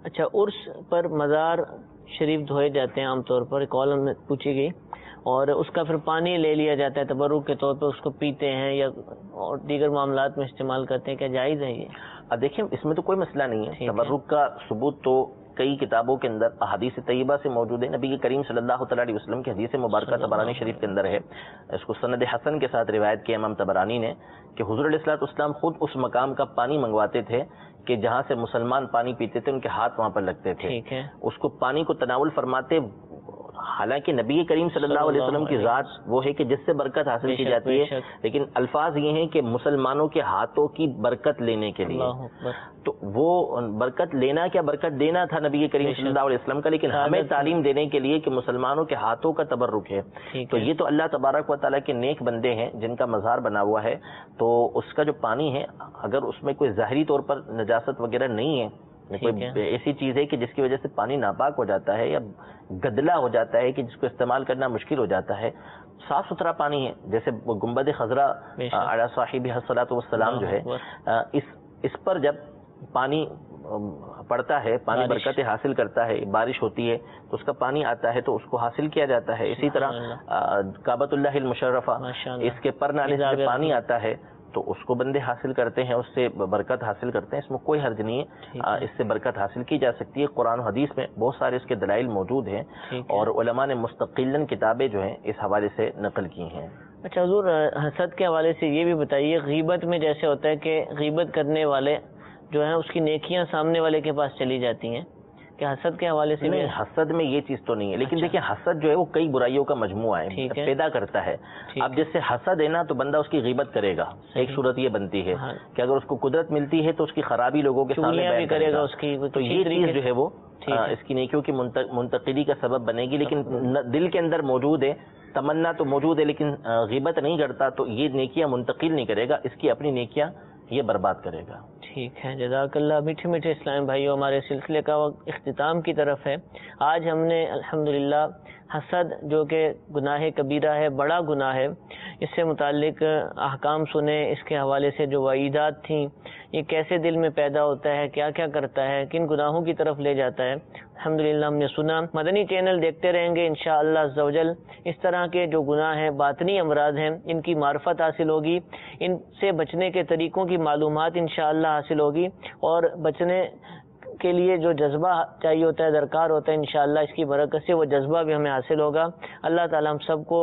Speaker 7: اچھا، عرس پر مزار شریف دھوئے جاتے ہیں عام طور پر، کالم میں پوچھی گئی، اور اس کا پھر پانی لے لیا جاتا ہے تبرک کے طور پر، اس کو پیتے ہیں یا اور دیگر معاملات میں استعمال کرتے ہیں، کیا جائز ہے یہ؟
Speaker 3: دیکھیں اس میں تو کوئی مسئلہ نہیں ہے، تبرک کا ثبوت تو کئی کتابوں کے اندر احادیث طیبہ سے موجود ہے، نبی کریم صلی اللہ تعالیٰ علیہ وسلم کی حدیث مبارکہ طبرانی شریف کے اندر ہے، اس کو سند حسن کے ساتھ روایت کیا امام طبرانی نے کہ حضور علیہ الصلوۃ والسلام خود اس مقام کا پانی منگواتے تھے کہ جہاں سے مسلمان پانی پیتے تھے، ان کے ہاتھ وہاں پر لگتے تھے، اس کو پانی کو تناول فرماتے، حالانکہ نبی کریم صلی اللہ علیہ وسلم کی ذات وہ ہے کہ جس سے برکت حاصل کی جاتی ہے، لیکن الفاظ یہ ہیں کہ مسلمانوں کے ہاتھوں کی برکت لینے کے لیے، تو وہ برکت لینا کیا برکت دینا تھا نبی کریم صلی اللہ علیہ وسلم کا، لیکن ہمیں تعلیم دینے کے لیے کہ مسلمانوں کے ہاتھوں کا تبرک ہے، تو یہ تو اللہ تبارک و تعالیٰ کے نیک بندے ہیں جن کا مزار بنا ہوا ہے، تو اس کا جو پانی ہے اگر اس میں کوئی ظاہری طور پر نجاست وغیرہ نہیں ہے، کوئی ایسی چیز ہے کہ جس کی وجہ سے پانی ناپاک ہو جاتا ہے یا گدلا ہو جاتا ہے کہ جس کو استعمال کرنا مشکل ہو جاتا ہے، صاف ستھرا پانی ہے، جیسے گنبد خضرا علی صاحبہ الصلاۃ والسلام جو ہے، اس پر جب پانی پڑتا ہے، پانی برکتیں حاصل کرتا ہے، بارش ہوتی ہے تو اس کا پانی آتا ہے تو اس کو حاصل کیا جاتا ہے، اسی طرح کعبۃ اللہ المشرفہ اس کے پر نالے سے پانی آتا ہے تو اس کو بندے حاصل کرتے ہیں، اس سے برکت حاصل کرتے ہیں، اس میں کوئی حرج نہیں ہے، اس سے برکت حاصل کی جا سکتی ہے۔ قرآن و حدیث میں بہت سارے اس کے دلائل موجود ہیں اور علماء نے مستقلاً کتابیں جو ہیں اس حوالے سے نقل کی ہیں۔
Speaker 7: اچھا حضور، حسد کے حوالے سے یہ بھی بتائیے، غیبت میں جیسے ہوتا ہے کہ غیبت کرنے والے جو ہیں اس کی نیکیاں سامنے والے کے پاس چلی جاتی ہیں، کہ حسد کے حوالے سے
Speaker 3: نہیں، حسد میں یہ چیز تو نہیں ہے، لیکن دیکھیں حسد جو ہے وہ کئی برائیوں کا مجموعہ ہے، پیدا کرتا ہے۔ اب جس سے حسد ہے نا تو بندہ اس کی غیبت کرے گا، ایک صورت یہ بنتی ہے کہ اگر اس کو قدرت ملتی ہے تو اس کی خرابی لوگوں کے سامنے بیان کرے گا، تو یہ چیز جو ہے وہ اس کی نیکیوں کی منتقلی کا سبب بنے گی، لیکن دل کے اندر موجود ہے، تمنا تو موجود ہے لیکن غیبت نہیں کرتا تو یہ نیکیاں منتقل نہیں کرے گا، اس کی اپنی نیکیاں یہ برباد کرے گا۔
Speaker 7: ٹھیک ہے، جزاک اللہ۔ میٹھے میٹھے اسلام بھائیوں، ہمارے سلسلے کا وقت اختتام کی طرف ہے۔ آج ہم نے الحمدللہ حسد جو کہ گناہ کبیرہ ہے، بڑا گناہ ہے، اس سے متعلق احکام سنے، اس کے حوالے سے جو وعیدات تھیں، یہ کیسے دل میں پیدا ہوتا ہے، کیا کیا کرتا ہے، کن گناہوں کی طرف لے جاتا ہے، الحمدللہ ہم نے سنا۔ مدنی چینل دیکھتے رہیں گے انشاءاللہ عز و جل، اس طرح کے جو گناہ ہیں، باطنی امراض ہیں، ان کی معرفت حاصل ہوگی، ان سے بچنے کے طریقوں کی معلومات انشاءاللہ حاصل ہوگی، اور بچنے کے لیے جو جذبہ چاہیے ہوتا ہے، درکار ہوتا ہے، انشاءاللہ اس کی برکت سے وہ جذبہ بھی ہمیں حاصل ہوگا۔ اللہ تعالیٰ ہم سب کو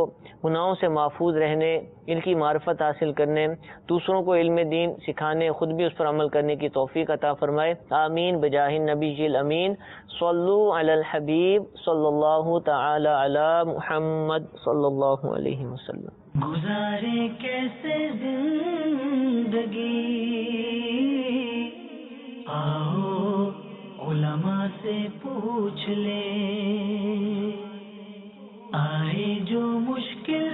Speaker 7: گناہوں سے محفوظ رہنے، ان کی معرفت حاصل کرنے، دوسروں کو علم دین سکھانے، خود بھی اس پر عمل کرنے کی توفیق عطا فرمائے، آمین بجاہ النبی الامین۔ صلو علی الحبیب صلی اللہ تعالی علی محمد صلی اللہ علیہ وسلم۔
Speaker 1: گزارے کیسے زندگی، آؤ علماء سے پوچھ لیں۔ جو مشکل